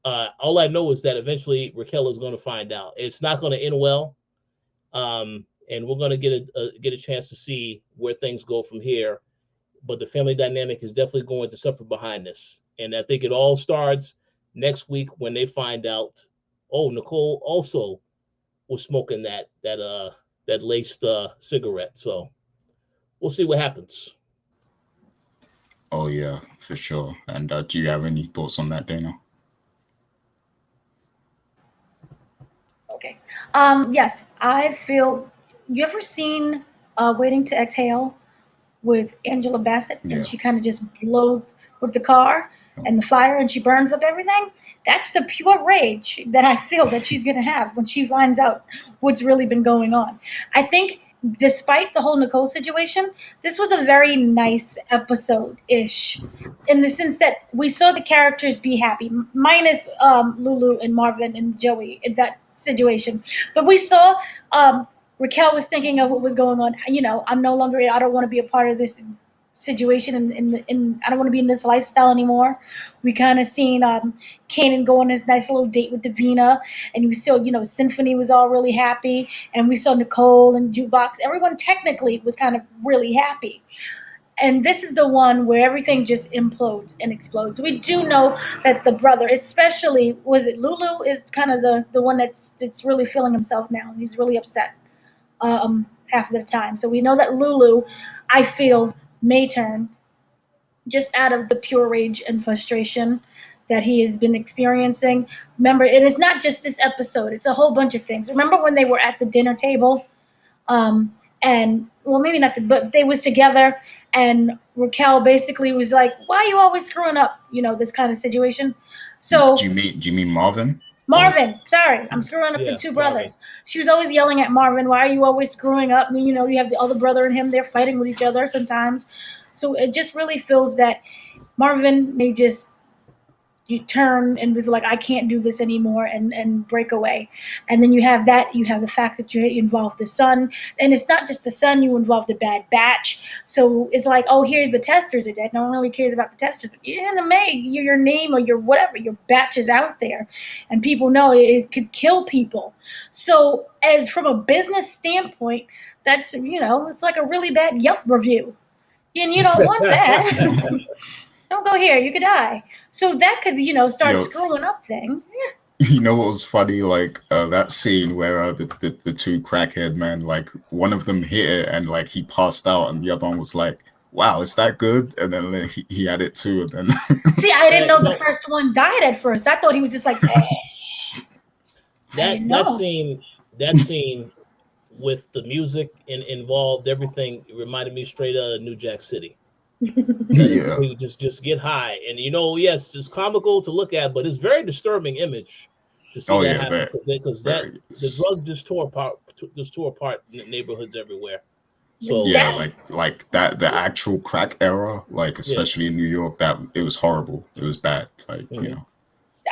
All I know is that eventually Raquel is going to find out. It's not going to end well, and we're going to get a chance to see where things go from here. But the family dynamic is definitely going to suffer behind this, and I think it all starts next week when they find out, oh, Nicole also was smoking that laced cigarette. So we'll see what happens. Oh yeah, for sure. And do you have any thoughts on that, Dana? Okay. Yes, I feel. You ever seen Waiting to Exhale with Angela Bassett, and Yeah. she kind of just blows with the car Oh, and the fire, and she burns up everything? That's the pure rage that I feel that she's gonna have when she finds out what's really been going on. I think, despite the whole Nicole situation, this was a very nice episode ish, in the sense that we saw the characters be happy, minus Lulu and Marvin and Joey in that situation. But we saw Raquel was thinking of what was going on. I'm no longer. I don't want to be a part of this situation, and I don't want to be in this lifestyle anymore. We kind of seen Kanan go on his nice little date with Davina, and we saw, Symphony was all really happy, and we saw Nicole and Jukebox. Everyone technically was kind of really happy. And this is the one where everything just implodes and explodes. We do know that the brother, especially, was it Lulu, is kind of the one that's really feeling himself now, and he's really upset half of the time. So we know that Lulu, I feel, may turn, just out of the pure rage and frustration that he has been experiencing. Remember, it is not just this episode; it's a whole bunch of things. Remember when they were at the dinner table, and well, maybe not, but they was together, and Raquel basically was like, "Why are you always screwing up?" This kind of situation. do So you mean Marvin? Or Marvin, sorry, I'm screwing up the Yeah, two Marvin. brothers. She was always yelling at Marvin, "Why are you always screwing up?" And, you have the other brother and him, they're fighting with each other sometimes. So it just really feels that Marvin may just you turn and be like, I can't do this anymore, and break away. And then you have the fact that you involved the son, and it's not just the son, you involved a bad batch. So it's like, oh, here the testers are dead. No one really cares about the testers, but in the May, your name or your whatever, your batch is out there, and people know it could kill people. So as from a business standpoint, that's, it's like a really bad Yelp review, and you don't want that. Don't go here, you could die. So that could, start yo, screwing up things. you know what was funny? Like that scene where the two crackhead men, like one of them hit it and like he passed out, and the other one was like, "Wow, is that good?" And then he had it too, and then See, I didn't know the No, first one died at first. I thought he was just like, eh. I that didn't that know. scene that scene with the music involved everything, it reminded me straight of New Jack City. yeah, We just get high, and yes, it's comical to look at, but it's very disturbing image to see oh that yeah, happen, very, because that very. the drug just tore apart neighborhoods everywhere. So Yeah, That like that the actual crack era, like yeah. especially in New York, that it was horrible. It was bad. Like, Hmm.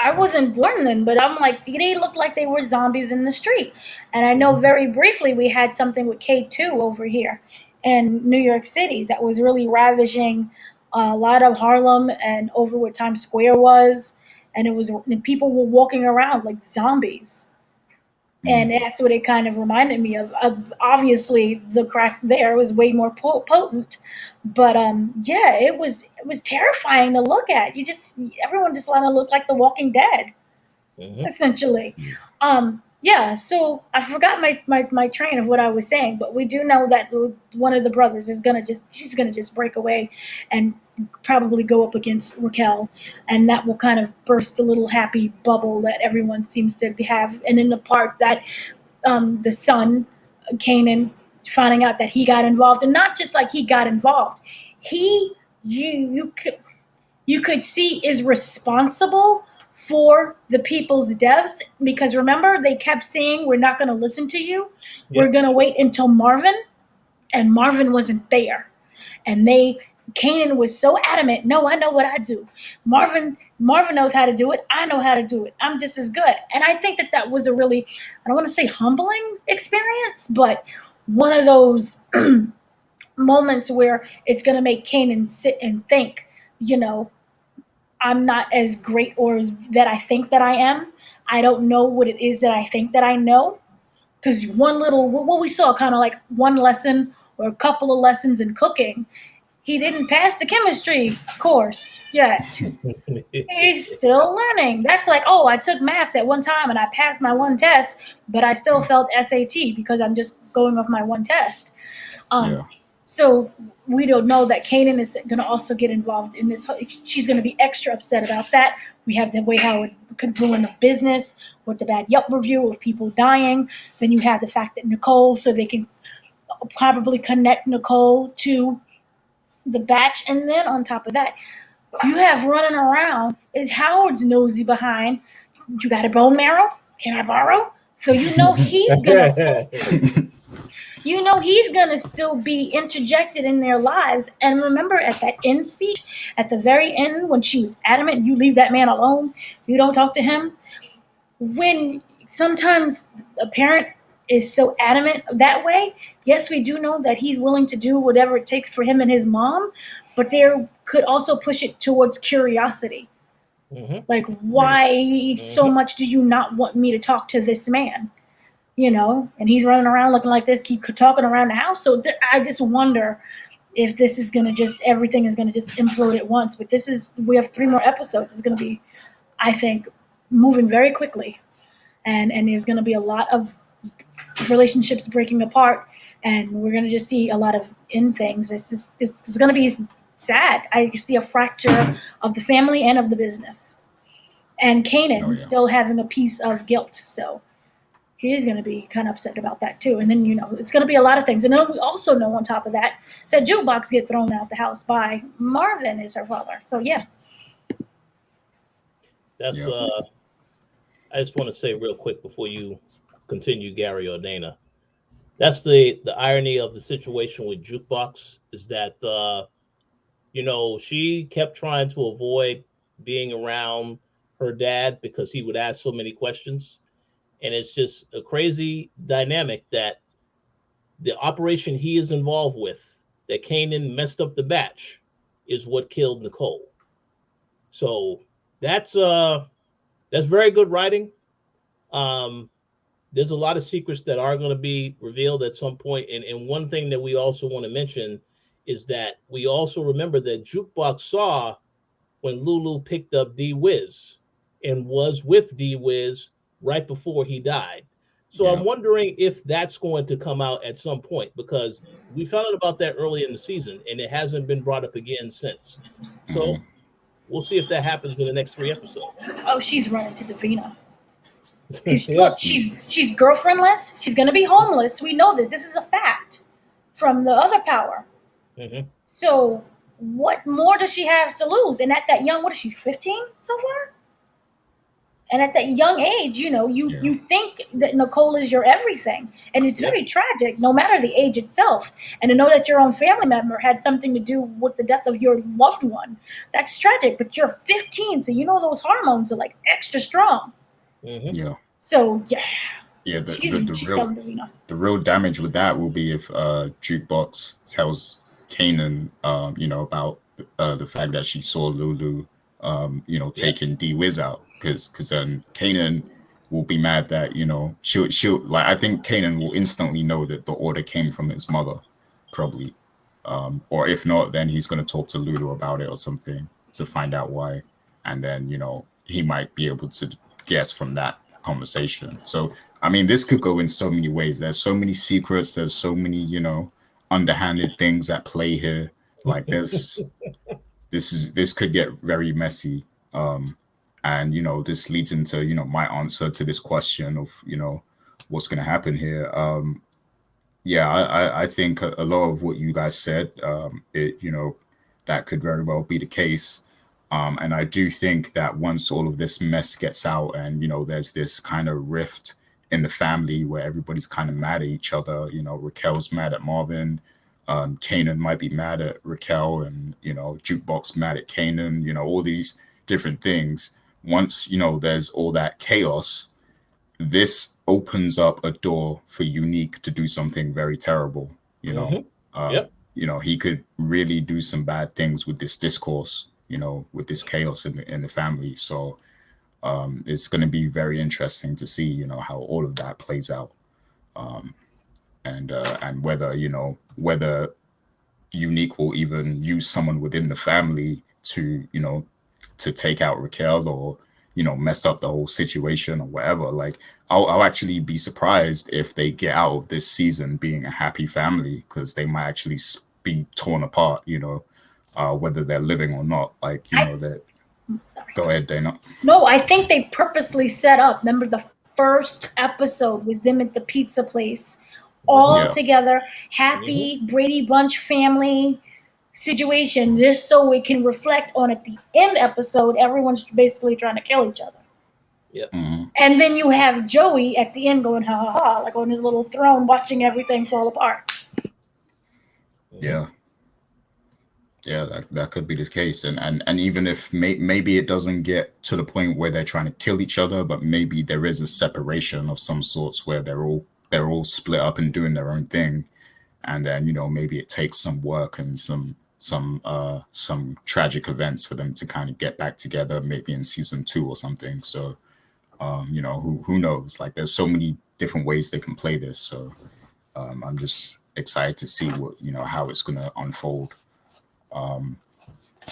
I so wasn't born then, but I'm like, they looked like they were zombies in the street. And I know Hmm. very briefly we had something with K2 over here in New York City that was really ravaging a lot of Harlem and over where Times Square was. And and people were walking around like zombies. And mm, that's what it kind of reminded me of. Obviously, the crack there was way more potent, but yeah, it was terrifying to look at. Everyone just wanted to look like The Walking Dead, Hmm. essentially. mm, Yeah, so I forgot my train of what I was saying, but we do know that one of the brothers is she's gonna just break away and probably go up against Raquel, and that will kind of burst the little happy bubble that everyone seems to have. And in the part that the son, Kanan, finding out that he got involved, and not just like he got involved, he you could see is responsible for the people's deaths, because remember they kept saying, we're not going to listen to you, we're Yep. going to wait until Marvin, and Marvin wasn't there. And Kanan was so adamant, no, I know what I do. Marvin knows how to do it, I know how to do it, I'm just as good. And I think that was a really, I don't want to say humbling experience, but one of those moments where it's going to make Kanan sit and think, you know I'm not as great or that I think that I am. I don't know what it is that I think that I know. Because one little, what we saw, kind of like one lesson or a couple of lessons in cooking, he didn't pass the chemistry course yet. He's still learning. That's like, oh, I took math at one time and I passed my one test, but I still mm, felt SAT because I'm just going off my one test. Um, yeah, So we don't know that Kanan is going to also get involved in this. She's going to be extra upset about that. We have the way how it could ruin the business with the bad Yelp review of people dying. Then you have the fact that Nicole, so they can probably connect Nicole to the batch. And then on top of that, you have running around is Howard's nosy behind. You got a bone marrow? Can I borrow? So you know he's gonna still be interjected in their lives. And remember at that end speech, at the very end, when she was adamant, you leave that man alone, you don't talk to him. When sometimes a parent is so adamant that way, yes, we do know that he's willing to do whatever it takes for him and his mom, but there could also push it towards curiosity. Like, why so much do you not want me to talk to this man? You know, and he's running around looking like this, keep talking around the house. So I just wonder if this is going to just, everything is going to just implode at once. But we have 3 more episodes. It's going to be, I think, moving very quickly. And there's going to be a lot of relationships breaking apart. And we're going to just see a lot of end things. It's going to be sad. I see a fracture of the family and of the business. And Kanan still having a piece of guilt. So he's going to be kind of upset about that too. And then, it's going to be a lot of things. And then we also know on top of that Jukebox get thrown out the house by Marvin is her father. So yeah. That's I just want to say real quick before you continue, Gary or Dana. That's the irony of the situation with Jukebox is that she kept trying to avoid being around her dad because he would ask so many questions. And it's just a crazy dynamic that the operation he is involved with, that Kanan messed up the batch, is what killed Nicole. So that's very good writing. There's a lot of secrets that are going to be revealed at some point. And one thing that we also want to mention is that we also remember that Jukebox saw when Lulu picked up D-Wiz and was with D-Wiz right before he died. So I'm wondering if that's going to come out at some point, because we found out about that early in the season and it hasn't been brought up again since. So we'll see if that happens in the next 3 episodes. Oh, she's running to Davina. Look, she's girlfriendless. She's going to be homeless. We know this. This is a fact from the other power. So what more does she have to lose? And at that young, what is she, 15 so far? And at that young age, you think that Nicole is your everything. And it's very tragic, no matter the age itself. And to know that your own family member had something to do with the death of your loved one, that's tragic. But you're 15, so those hormones are like extra strong. So, the real damage with that will be if Jukebox tells Kanan, about the fact that she saw Lulu, taking D-Wiz out. Because then Kanan will be mad that she'll like, I think Kanan will instantly know that the order came from his mother, probably, or if not, then he's going to talk to Lulu about it or something to find out why, and then he might be able to guess from that conversation. So I mean, this could go in so many ways. There's so many secrets. There's so many underhanded things at play here. Like this could get very messy. And, this leads into, my answer to this question of, what's going to happen here. I think a lot of what you guys said, that could very well be the case. And I do think that once all of this mess gets out and, there's this kind of rift in the family where everybody's kind of mad at each other, Raquel's mad at Marvin, Kanan might be mad at Raquel, and, Jukebox mad at Kanan, all these different things. Once, there's all that chaos, this opens up a door for Unique to do something very terrible, he could really do some bad things with this discourse, with this chaos in the family. So it's going to be very interesting to see, how all of that plays out. And whether Unique will even use someone within the family to, to take out Raquel or, mess up the whole situation or whatever. Like, I'll actually be surprised if they get out of this season being a happy family, because they might actually be torn apart, you know, whether they're living or not. Like, you know, that. Go ahead, Dana. No, I think they purposely set up. Remember, the first episode was them at the pizza place, all together, happy Brady Bunch family situation, just so it can reflect on at the end episode, everyone's basically trying to kill each other. Yeah. And then you have Joey at the end going ha ha ha, like on his little throne, watching everything fall apart. Yeah. Yeah, that could be the case, and even if maybe it doesn't get to the point where they're trying to kill each other, but maybe there is a separation of some sorts where they're all split up and doing their own thing, and then, you know, maybe it takes some work and some tragic events for them to kind of get back together, maybe in season 2 or something. So, you know, who knows? Like, there's so many different ways they can play this. So, I'm just excited to see what, you know, how it's gonna unfold.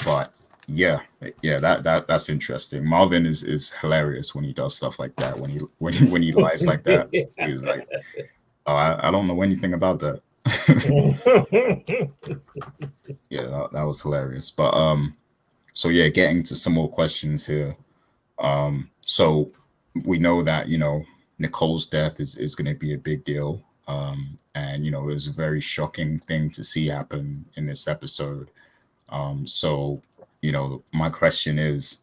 But yeah, that's interesting. Marvin is hilarious when he does stuff like that. When he lies like that, he's like, "Oh, I don't know anything about that." Yeah, that was hilarious. But so yeah, getting to some more questions here. So we know that, you know, Nicole's death is going to be a big deal. And, you know, it was a very shocking thing to see happen in this episode. So, you know, my question is,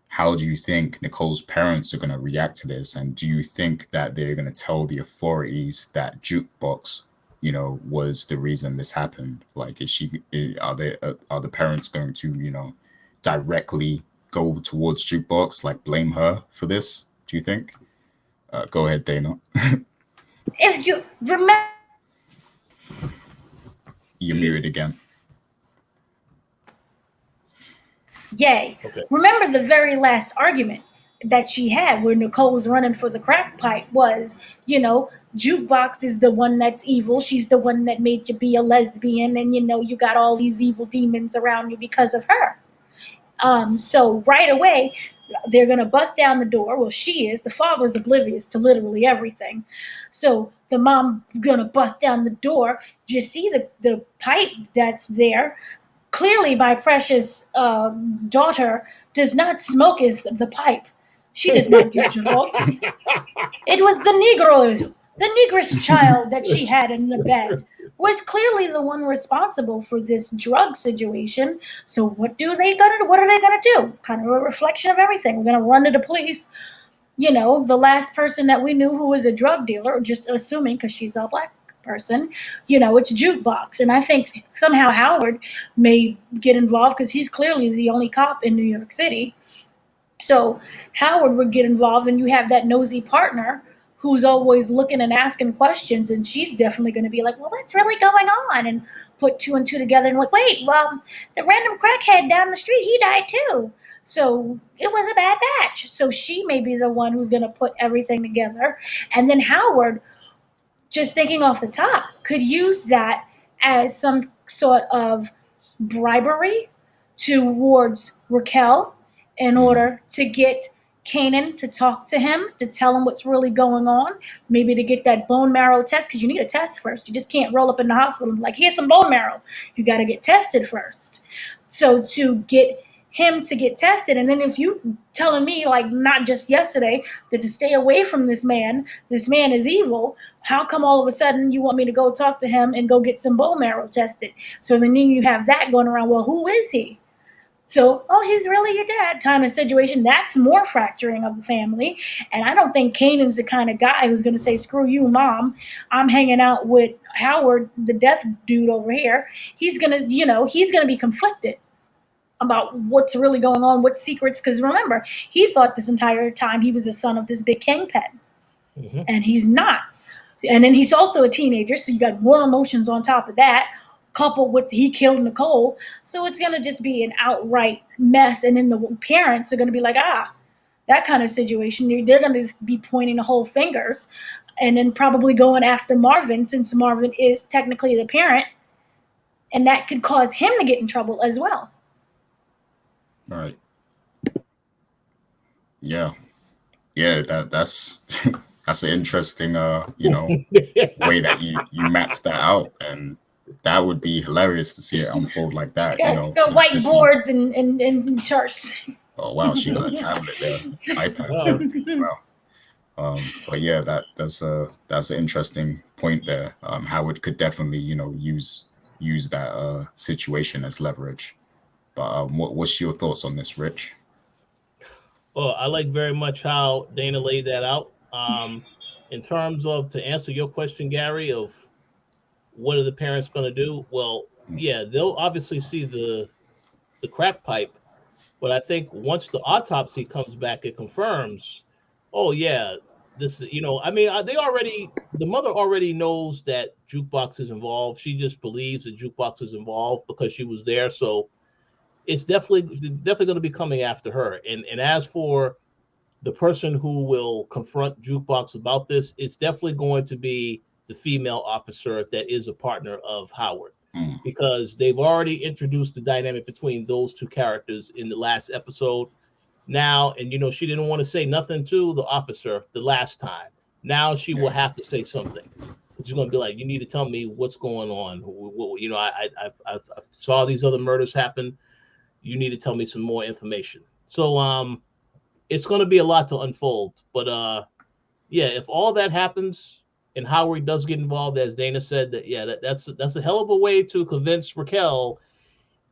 how do you think Nicole's parents are going to react to this? And do you think that they're going to tell the authorities that Jukebox, you know, was the reason this happened? Like, are the parents going to, you know, directly go towards Jukebox, like blame her for this? Do you think? Go ahead, Dana. If you remember, You're muted again. Yay. Okay. Remember the very last argument that she had where Nicole was running for the crack pipe was, you know, Jukebox is the one that's evil. She's the one that made you be a lesbian, and, you know, you got all these evil demons around you because of her. So right away, they're going to bust down the door. Well, she is. The father's oblivious to literally everything. So the mom going to bust down the door. You see the pipe that's there. Clearly, my precious daughter does not smoke the pipe. She does not do drugs. It was the negress child that she had in the bed was clearly the one responsible for this drug situation. So what are they gonna do? Kind of a reflection of everything. We're gonna run to the police. You know, the last person that we knew who was a drug dealer, just assuming because she's a black person, you know, it's Jukebox. And I think somehow Howard may get involved because he's clearly the only cop in New York City. So Howard would get involved, and you have that nosy partner who's always looking and asking questions, and she's definitely going to be like, well, what's really going on? And put 2 and 2 together and like, wait, well, the random crackhead down the street, he died too. So it was a bad batch. So she may be the one who's going to put everything together. And then Howard, just thinking off the top, could use that as some sort of bribery towards Raquel in order to get Kanan to talk to him, to tell him what's really going on, maybe to get that bone marrow test, because you need a test first. You just can't roll up in the hospital and be like, here's some bone marrow. You got to get tested first. So to get him to get tested, and then if you telling me, like not just yesterday, that to stay away from this man is evil, how come all of a sudden you want me to go talk to him and go get some bone marrow tested? So then you have that going around, well, who is he? So, oh, he's really your dad kind of situation. That's more fracturing of the family. And I don't think Kanan's the kind of guy who's going to say, screw you, mom. I'm hanging out with Howard, the death dude over here. He's going to, he's going to be conflicted about what's really going on, what secrets. Because remember, he thought this entire time he was the son of this big kingpin. Mm-hmm. And he's not. And then he's also a teenager. So you got more emotions on top of that, coupled with he killed Nicole. So it's going to just be an outright mess. And then the parents are going to be like, that kind of situation. They're going to be pointing the whole fingers and then probably going after Marvin, since Marvin is technically the parent. And that could cause him to get in trouble as well. All right. Yeah. That's that's an interesting way that you mapped that out. And that would be hilarious to see it unfold like that. You know, Got to see. whiteboards and charts. Oh wow, she got a tablet there, iPad, Wow. everything. Wow. But yeah, that's an interesting point there. Howard could definitely, you know, use that situation as leverage. But what's your thoughts on this, Rich? Well, I like very much how Dana laid that out. In terms of to answer your question, Gary, of what are the parents going to do? Well, yeah, they'll obviously see the crack pipe, but I think once the autopsy comes back, it confirms, oh yeah, this is, you know, I mean, the mother already knows that Jukebox is involved. She just believes that Jukebox is involved because she was there. So it's definitely going to be coming after her. And as for the person who will confront Jukebox about this, it's definitely going to be the female officer that is a partner of Howard, Mm. because they've already introduced the dynamic between those two characters in the last episode. Now, and you know, she didn't want to say nothing to the officer the last time. Now she will have to say something. She's going to be like, "You need to tell me what's going on. You know, I saw these other murders happen. You need to tell me some more information." So, it's going to be a lot to unfold. But yeah, if all that happens and Howard does get involved, as Dana said, that's a hell of a way to convince Raquel.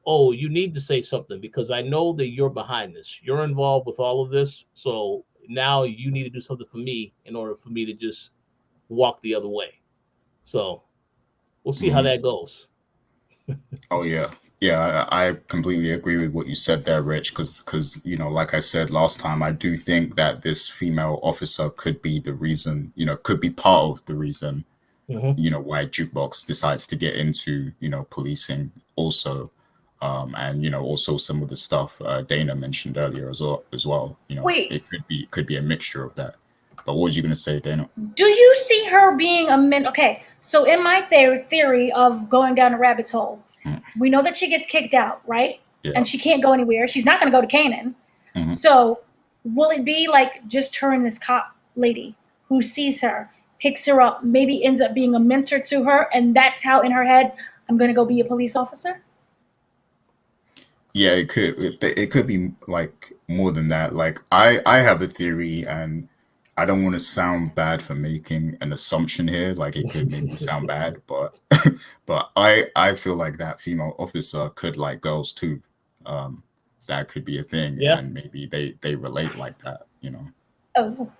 Oh, you need to say something because I know that you're behind this. You're involved with all of this. So now you need to do something for me in order for me to just walk the other way. So we'll see how Mhm. that goes. Oh yeah, yeah. I completely agree with what you said there, Rich. Because you know, like I said last time, I do think that this female officer could be the reason. You know, could be part of the reason. Mm-hmm. You know, why Jukebox decides to get into, you know, policing also. And you know, also some of the stuff Dana mentioned earlier as well. You know, Wait, it could be a mixture of that. But what was you gonna say, Dana? do you see her being a min? Okay, so in my theory of going down a rabbit hole, Mm. we know that she gets kicked out, right? Yeah. And she can't go anywhere. She's not going to go to Kanan. Hmm. So will it be like just her and this cop lady who sees her, picks her up, maybe ends up being a mentor to her, and that's how in her head I'm going to go be a police officer? Yeah, it could be like more than that. Like I have a theory, and I don't want to sound bad for making an assumption here. Like it could make me sound bad, but but I feel like that female officer could like girls too. Um, that could be a thing, Yeah. and maybe they relate like that. You know. Oh,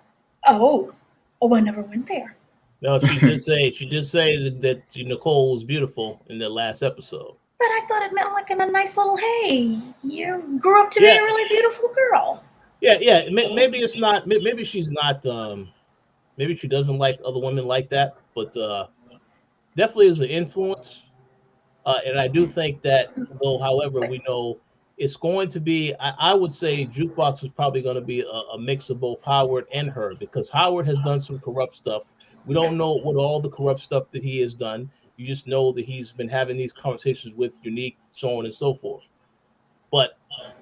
oh, oh! I never went there. No, she did say that Nicole was beautiful in the last episode. But I thought it meant like in a nice little hey, you grew up to be Yeah, a really beautiful girl. yeah. Maybe it's not. Maybe she's not. Maybe she doesn't like other women like that. But definitely is an influence. And I do Mm. think that, though, however, we know it's going to be, I would say Jukebox is probably going to be a mix of both Howard and her, because Howard has done some corrupt stuff. We don't know what all the corrupt stuff that he has done. You just know that he's been having these conversations with Unique, so on and so forth. But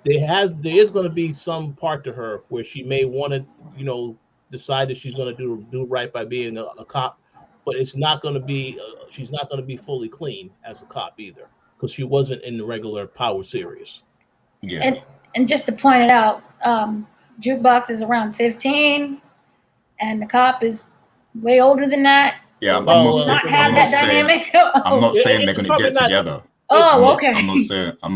there is going to be some part to her where she may want to, decide that she's going to do right by being a cop, but it's not going to be she's not going to be fully clean as a cop either, because she wasn't in the regular Power series. Yeah. And just to point it out, Jukebox is around 15, and the cop is way older than that. Yeah, So I'm not will Well, saying not I'm have not that saying dynamic. I'm not saying they're it's gonna probably get not. together. It's Oh, I'm not okay.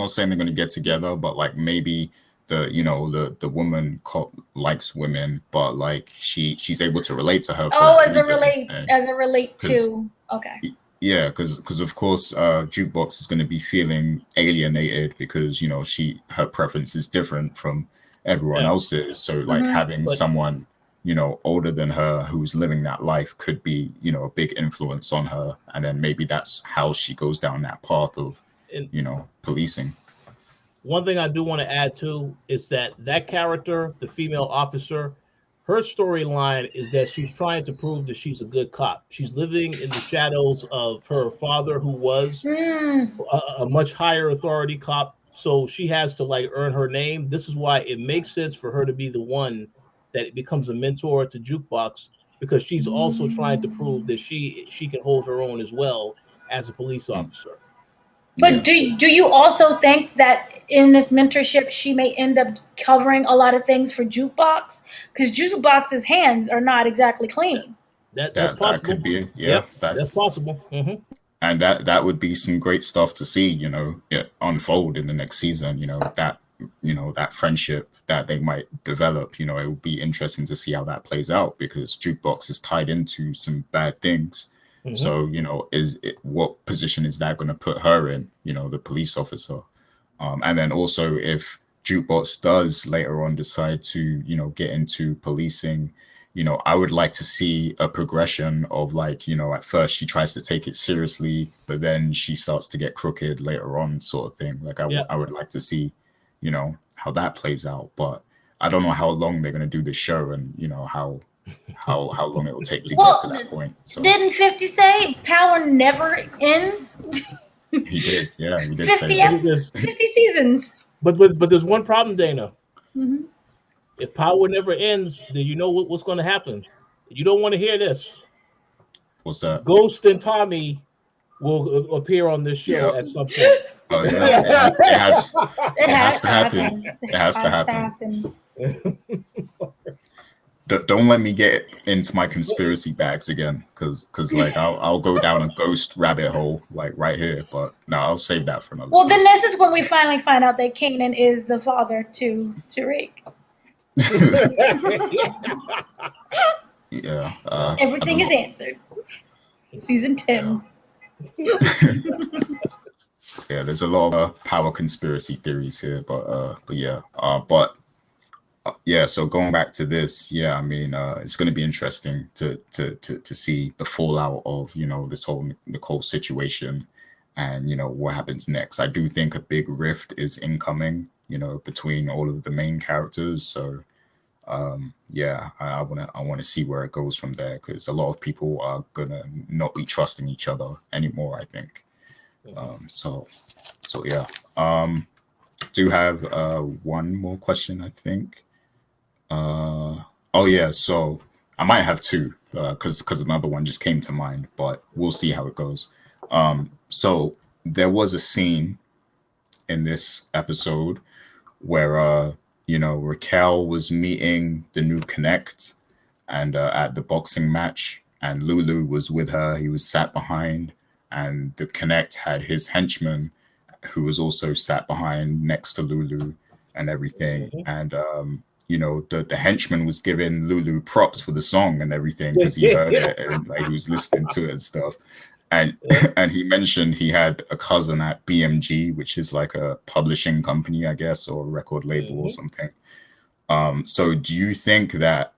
saying they're gonna get together, but like maybe the woman cop likes women, but like she's able to relate to her for Oh, that reason, and as it relate because to okay. yeah, because of course Jukebox is going to be feeling alienated because you know her preference is different from everyone Yeah, else's. So like Mm-hmm. having but someone you know older than her who's living that life could be you know a big influence on her, and then maybe that's how she goes down that path of and you know policing. one thing I do want to add too is that character, the female officer, her storyline is that she's trying to prove that she's a good cop. She's living in the shadows of her father, who was Mm. a much higher authority cop. So she has to like earn her name. This is why it makes sense for her to be the one that becomes a mentor to Jukebox, because she's also trying to prove Mm. that she can hold her own as well, as a police officer. But do you also think that in this mentorship she may end up covering a lot of things for Jukebox? Because Jukebox's hands are not exactly clean. That's that possible. could be, Yeah, that, that's possible. and that would be some great stuff to see, unfold in the next season. That friendship that they might develop. It would be interesting to see how that plays out, because Jukebox is tied into some bad things. So, what position is that going to put her in? The police officer. And then also, if Jukebox does later on decide to, get into policing, I would like to see a progression of, like, at first she tries to take it seriously, but then she starts to get crooked later on, sort of thing. Like, I would like to see, how that plays out. But I don't know how long they're going to do the show, and, how long it will take to get to that point. So didn't 50 say power never ends? he did, yeah, he did 50, say 50 seasons. But there's one problem, Dana. Mm-hmm. If power never ends, then you know what's going to happen. You don't want to hear this. What's that? Ghost and Tommy will appear on this show at some point. Oh yeah, it has to happen. It has to happen. Don't let me get into my conspiracy bags again, because like I'll go down a ghost rabbit hole, like, right here. But no, I'll save that for another. Well, then this is when we finally find out that Kanan is the father to Tariq. Yeah. Everything is answered. Season 10. Yeah, there's a lot of power conspiracy theories here, but yeah, so going back to this, I mean, it's going to be interesting to see the fallout of, this whole Nicole situation, and, what happens next. I do think a big rift is incoming, between all of the main characters. So, I want to see where it goes from there, because a lot of people are gonna not be trusting each other anymore, I think. So yeah. Do have one more question, I think. So I might have two, because another one just came to mind, but we'll see how it goes. So there was a scene in this episode where Raquel was meeting the new Connect, and at the boxing match, and Lulu was with her. He was sat behind, and the Connect had his henchman, who was also sat behind next to Lulu and everything. And the henchman was giving Lulu props for the song and everything, because he heard it and, like, he was listening to it and stuff. And and he mentioned he had a cousin at BMG, which is like a publishing company, I guess, or a record label or something. So do you think that,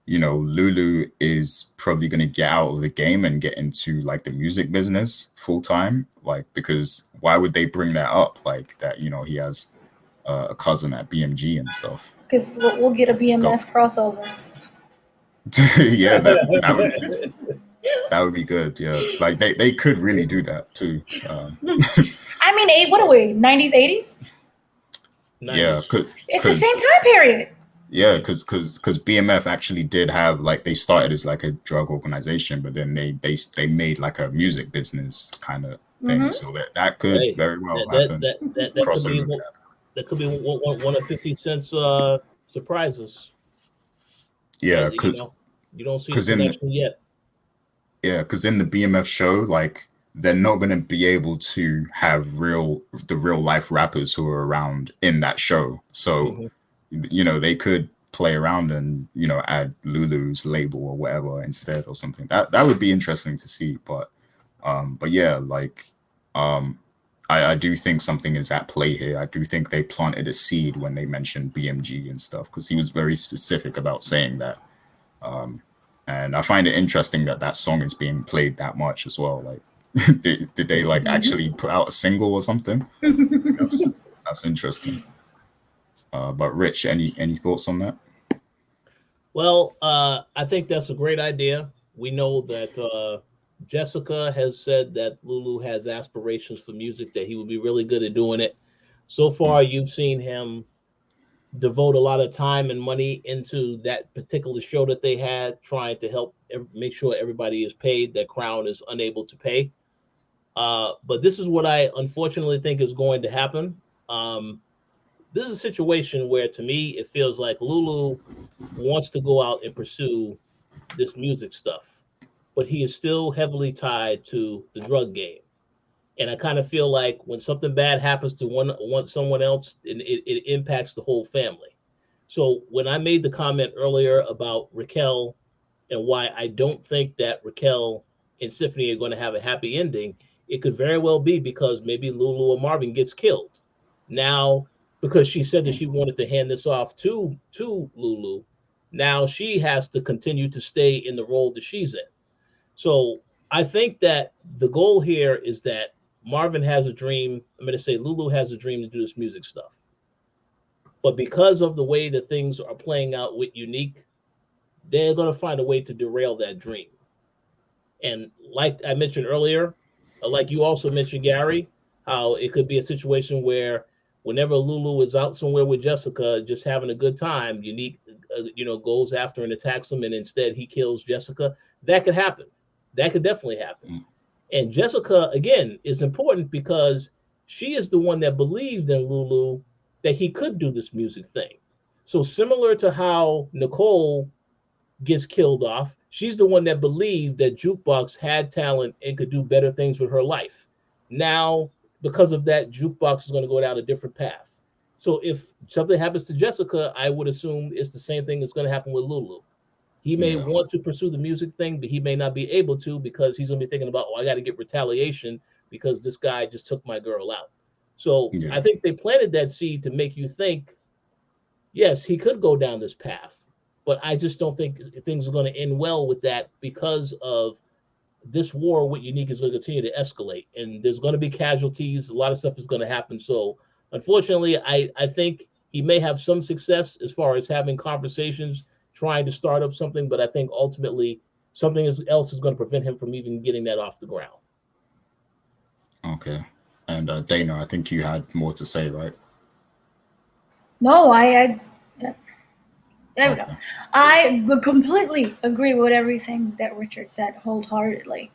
Lulu is probably going to get out of the game and get into, like, the music business full time? Like, because why would they bring that up? Like, that, he has a cousin at BMG and stuff. Because we'll get a BMF crossover. Yeah, that would be good. Yeah, like they could really do that too. I mean, what are we? 90s, 80s? Yeah, it's the same time period. Yeah, because BMF actually did have, like, they started as like a drug organization, but then they made like a music business kind of thing. So that could very well happen. That could be one of 50 Cent's surprises. Yeah, because you don't see the connection yet. Yeah, because in the BMF show, like, they're not going to be able to have the real life rappers who are around in that show. So, they could play around and, add Lulu's label or whatever instead, or something. That would be interesting to see. But yeah, like, I do think something is at play here. I do think they planted a seed when they mentioned BMG and stuff, because he was very specific about saying that. And I find it interesting that song is being played that much as well. Like, did they, like, actually put out a single or something? That's interesting. But Rich, any thoughts on that? Well, I think that's a great idea. We know that Jessica has said that Lulu has aspirations for music, that he would be really good at doing it. So far, you've seen him devote a lot of time and money into that particular show that they had, trying to help make sure everybody is paid that Crown is unable to pay. But this is what I unfortunately think is going to happen. This is a situation where, to me, it feels like Lulu wants to go out and pursue this music stuff, but he is still heavily tied to the drug game. And I kind of feel like when something bad happens to someone else, it impacts the whole family. So when I made the comment earlier about Raquel and why I don't think that Raquel and Tiffany are going to have a happy ending, it could very well be because maybe Lulu or Marvin gets killed. Now, because she said that she wanted to hand this off to Lulu, now she has to continue to stay in the role that she's in. So I think that the goal here is that Marvin has a dream. I'm going to say Lulu has a dream to do this music stuff. But because of the way that things are playing out with Unique, they're going to find a way to derail that dream. And like I mentioned earlier, like you also mentioned, Gary, how it could be a situation where whenever Lulu is out somewhere with Jessica, just having a good time, Unique, goes after and attacks him, and instead he kills Jessica. That could happen. That could definitely happen. And Jessica, again, is important because she is the one that believed in Lulu that he could do this music thing. So similar to how Nicole gets killed off, she's the one that believed that Jukebox had talent and could do better things with her life. Now, because of that, Jukebox is going to go down a different path. So if something happens to Jessica, I would assume it's the same thing that's going to happen with Lulu. He may want to pursue the music thing, but he may not be able to because he's going to be thinking about, I got to get retaliation because this guy just took my girl out. So I think they planted that seed to make you think, yes, he could go down this path, but I just don't think things are going to end well with that because of this war with Unique is going to continue to escalate, and there's going to be casualties. A lot of stuff is going to happen. So unfortunately, I think he may have some success as far as having conversations, trying to start up something, but I think ultimately something else is going to prevent him from even getting that off the ground. Okay. And Dana, I think you had more to say, right? No, there we go. I would completely agree with everything that Richard said wholeheartedly.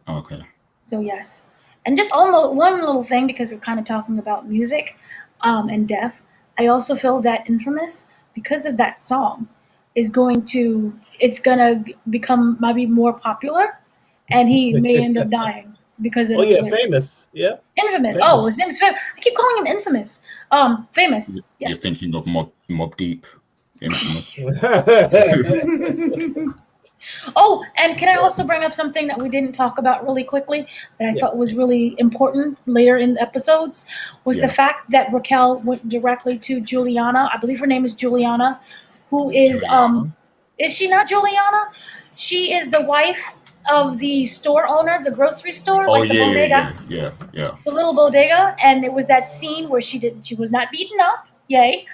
Okay. So yes. And just almost one little thing, because we're kind of talking about music and death, I also feel that Infamous, because of that song, it's gonna become maybe more popular, and he may end up dying because of those lyrics. Famous. Yeah. Infamous. Famous. Oh, his name is Famous. I keep calling him Infamous. Famous. You're thinking of Mob Deep. Infamous. Oh, and can I also bring up something that we didn't talk about really quickly that I thought was really important later in the episodes was the fact that Raquel went directly to Juliana. I believe her name is Juliana, who is is she not Juliana? She is the wife of the store owner, the grocery store, the bodega. Yeah. The little bodega, and it was that scene where she was not beaten up. Yay.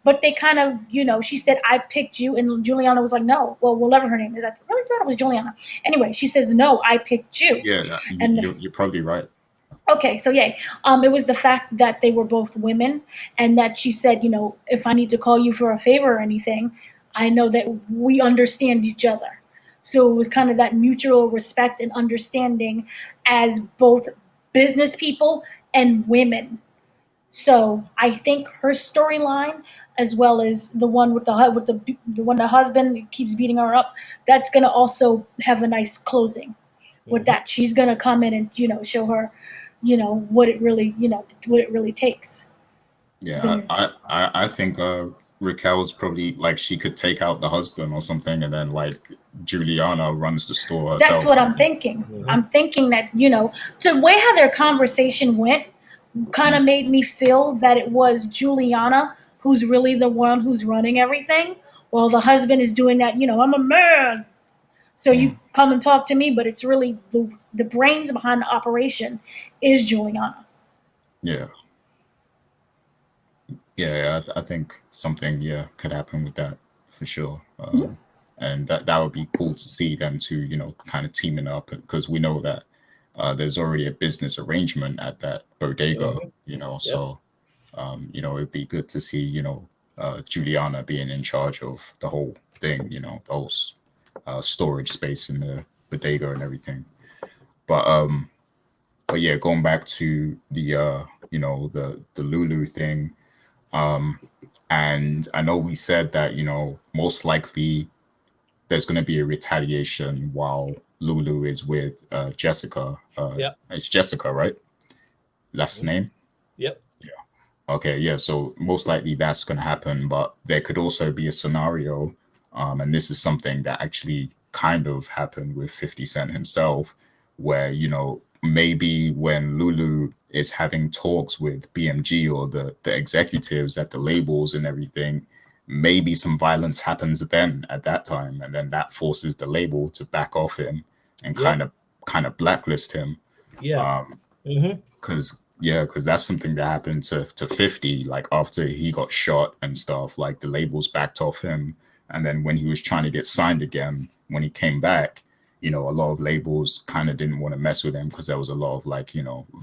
But they kind of, she said, I picked you. And Juliana was like, no. Well, whatever her name is. I really thought it was Juliana. Anyway, she says, no, I picked you. Yeah, you're probably right. Okay, so yay. It was the fact that they were both women and that she said, if I need to call you for a favor or anything, I know that we understand each other. So it was kind of that mutual respect and understanding as both business people and women. So I think her storyline, as well as the one with the husband keeps beating her up, that's gonna also have a nice closing. With that, she's gonna come in and show her, what it really takes. Yeah, I think Raquel's probably like she could take out the husband or something, and then like Juliana runs the store herself. That's what I'm thinking. I'm thinking that the way how their conversation went kind of made me feel that it was Juliana who's really the one who's running everything, while the husband is doing that. I'm a man, so you come and talk to me. But it's really the brains behind the operation is Juliana. Yeah, I think something could happen with that for sure. And that would be cool to see them two, kind of teaming up, because we know that there's already a business arrangement at that bodega, so it'd be good to see, Juliana being in charge of the whole thing, the whole storage space in the bodega and everything. But but yeah, going back to the the Lulu thing, and I know we said that most likely there's going to be a retaliation while Lulu is with Jessica. Yep. It's Jessica, right? That's the name. Yep. Okay, yeah. So most likely that's going to happen, but there could also be a scenario, and this is something that actually kind of happened with 50 Cent himself, where maybe when Lulu is having talks with BMG or the executives at the labels and everything, maybe some violence happens then at that time, and then that forces the label to back off him and kind of blacklist him. Yeah. Because that's something that happened to 50, like after he got shot and stuff, like the labels backed off him. And then when he was trying to get signed again, when he came back, a lot of labels kind of didn't want to mess with him because there was a lot of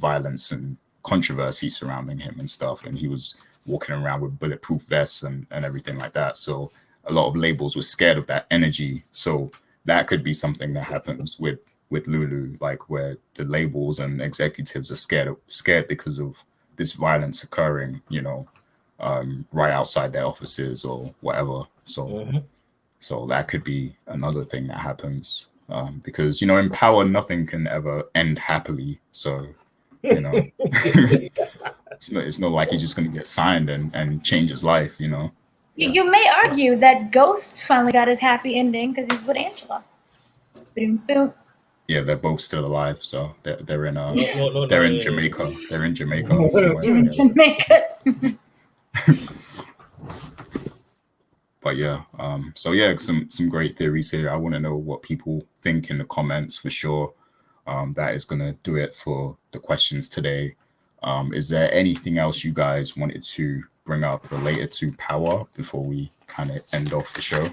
violence and controversy surrounding him and stuff. And he was walking around with bulletproof vests and everything like that. So a lot of labels were scared of that energy. So that could be something that happens with Lulu, like where the labels and executives are scared because of this violence occurring, right outside their offices or whatever. So, so that could be another thing that happens, because in power nothing can ever end happily. So, it's not like he's just going to get signed and change his life. You may argue that Ghost finally got his happy ending because he's with Angela. Boom, boom. Yeah, they're both still alive, so they're in Jamaica. They're in Jamaica somewhere in Jamaica. But yeah, so yeah, some great theories here. I want to know what people think in the comments for sure. That is gonna do it for the questions today. Is there anything else you guys wanted to bring up related to power before we kind of end off the show?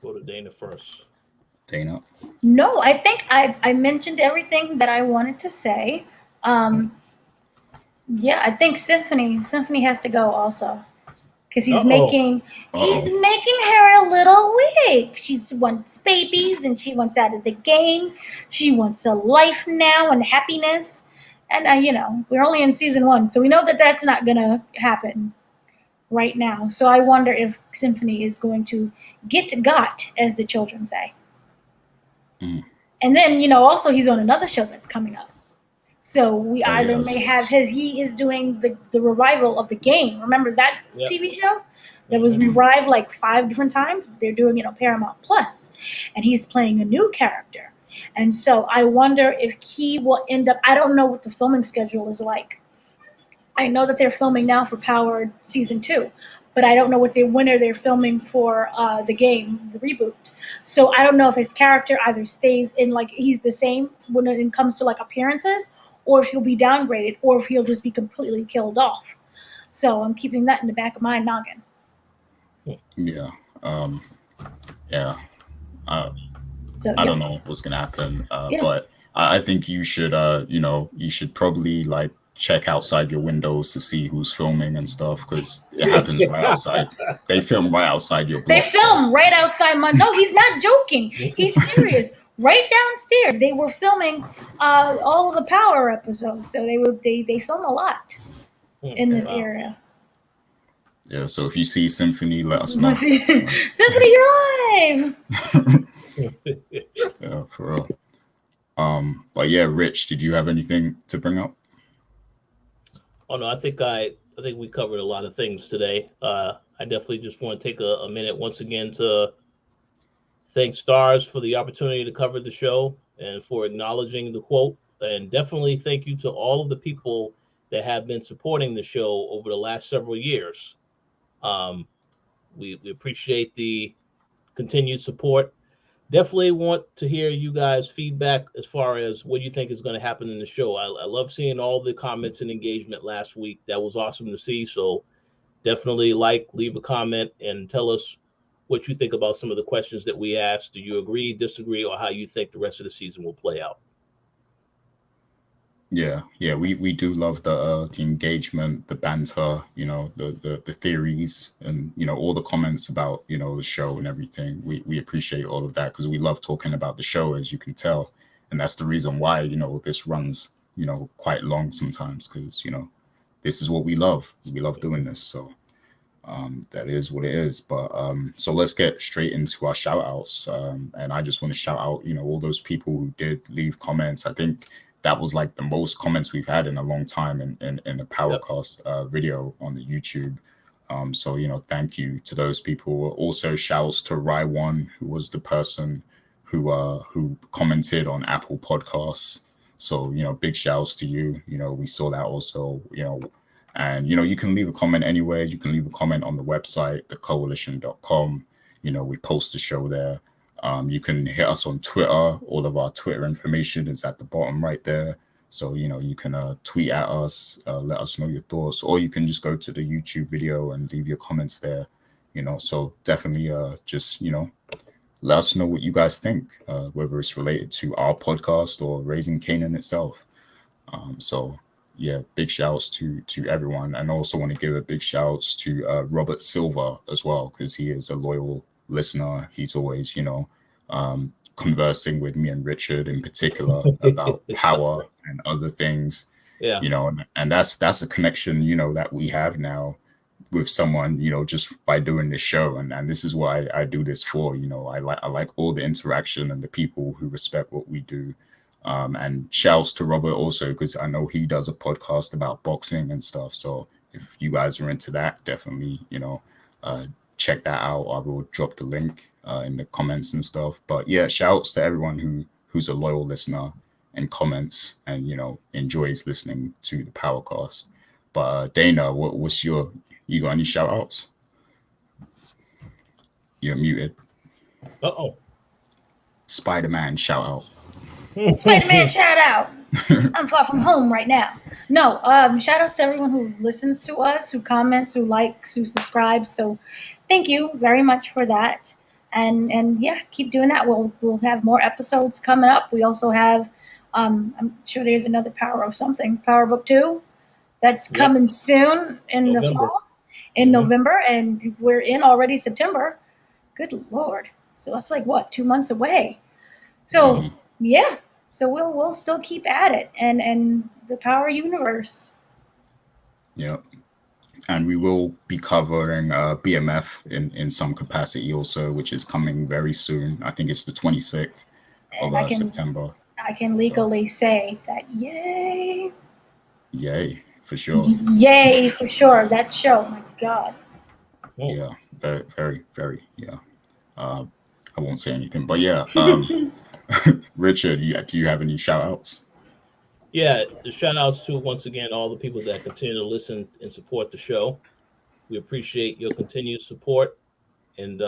Go to Dana first. Dana? No, I think I mentioned everything that I wanted to say. Yeah, I think Symphony has to go also. Because he's making her a little weak. She wants babies and she wants out of the game. She wants a life now and happiness. And we're only in season 1, so we know that that's not gonna happen right now. So I wonder if Symphony is going to got, as the children say. And then also he's on another show that's coming up. So we may have he is doing the revival of the game. Remember that TV show that was revived like 5 different times? They're doing it on Paramount Plus, and he's playing a new character. And so I wonder if he will end up. I don't know what the filming schedule is like. I know that they're filming now for Power season 2, but I don't know when they're filming for the game, the reboot. So I don't know if his character either stays in he's the same when it comes to appearances, or if he'll be downgraded, or if he'll just be completely killed off. So I'm keeping that in the back of my noggin. Yeah. I don't know what's gonna happen, but I think you should, you should probably check outside your windows to see who's filming and stuff, because it happens right outside. They film right outside your block. They film right outside my. No, he's not joking. He's serious. Right downstairs, they were filming all of the Power episodes, so they film a lot in this area. Yeah, so if you see Symphony, let us know. Symphony, you're live. Yeah, for real. But yeah, Rich, did you have anything to bring up? Oh no, I think we covered a lot of things today. I definitely just want to take a minute once again to thank Stars for the opportunity to cover the show and for acknowledging the quote. And definitely thank you to all of the people that have been supporting the show over the last several years. We appreciate the continued support. Definitely want to hear you guys' feedback as far as what you think is going to happen in the show. I love seeing all the comments and engagement last week. That was awesome to see. So definitely leave a comment and tell us what you think about some of the questions that we asked. Do you agree, disagree, or how you think the rest of the season will play out? Yeah, we do love the engagement, the banter, the theories, and all the comments about the show and everything. We appreciate all of that because we love talking about the show, as you can tell, and that's the reason why, you know, this runs, you know, quite long sometimes, because, you know, this is what we love. We love doing this. So that is what it is. But so let's get straight into our shout outs. And I just want to shout out, you know, all those people who did leave comments. I think that was like the most comments we've had in a long time in the Powercast video on the YouTube. So, you know, thank you to those people. Also, shouts to Rai1, who was the person who commented on Apple Podcasts. So, you know, big shouts to you. You know, we saw that also, you know, and, you know, you can leave a comment anywhere. You can leave a comment on the website, thecoalition.com. You know, we post the show there. You can hit us on Twitter. All of our Twitter information is at the bottom right there. So, you know, you can tweet at us, let us know your thoughts, or you can just go to the YouTube video and leave your comments there, you know. So definitely just, you know, let us know what you guys think, whether it's related to our podcast or Raising Kanan itself. So, yeah, big shouts to everyone. And I also want to give a big shouts to Robert Silva as well, because he is a loyal listener. He's always, you know, conversing with me and Richard in particular about power and other things. Yeah. You know, and that's a connection, you know, that we have now with someone, you know, just by doing this show. And this is what I do this for. You know, I like all the interaction and the people who respect what we do. And shouts to Robert also, because I know he does a podcast about boxing and stuff. So if you guys are into that, definitely, you know, check that out. I will drop the link in the comments and stuff. But yeah, shouts to everyone who's a loyal listener and comments and, you know, enjoys listening to the Powercast. But Dana, what's you got any shout outs? You're muted. Uh-oh. Spider-Man shout out. Spider-Man shout out. I'm far from home right now. No, shout outs to everyone who listens to us, who comments, who likes, who subscribes. So thank you very much for that. And yeah, keep doing that. We'll have more episodes coming up. We also have I'm sure there's another Power of something, Power Book 2 that's coming soon in the fall, in November, and we're in already September. Good Lord. So that's like what, 2 months away. So yeah, so we'll still keep at it and the Power universe. Yeah, and we will be covering BMF in some capacity also, which is coming very soon. I think it's the 26th of September. I can legally say that yay for sure. Yay for sure. That show, my God. Yeah, very, very, very. Yeah. I won't say anything, but yeah. Richard, do you have any shout outs? Yeah, the shout outs to, once again, all the people that continue to listen and support the show. We appreciate your continued support, and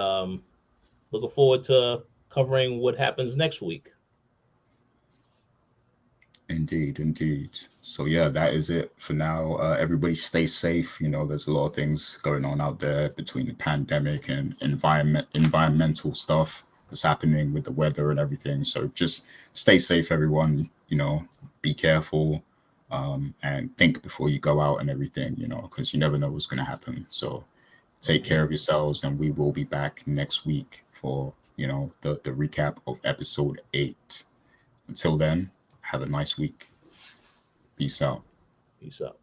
looking forward to covering what happens next week. Indeed. So yeah, that is it for now. Everybody stay safe. You know, there's a lot of things going on out there between the pandemic and environmental stuff that's happening with the weather and everything. So just stay safe, everyone. You know, be careful and think before you go out and everything, you know, because you never know what's going to happen. So take care of yourselves, and we will be back next week for, you know, the recap of episode 8. Until then, have a nice week. Peace out. Peace out.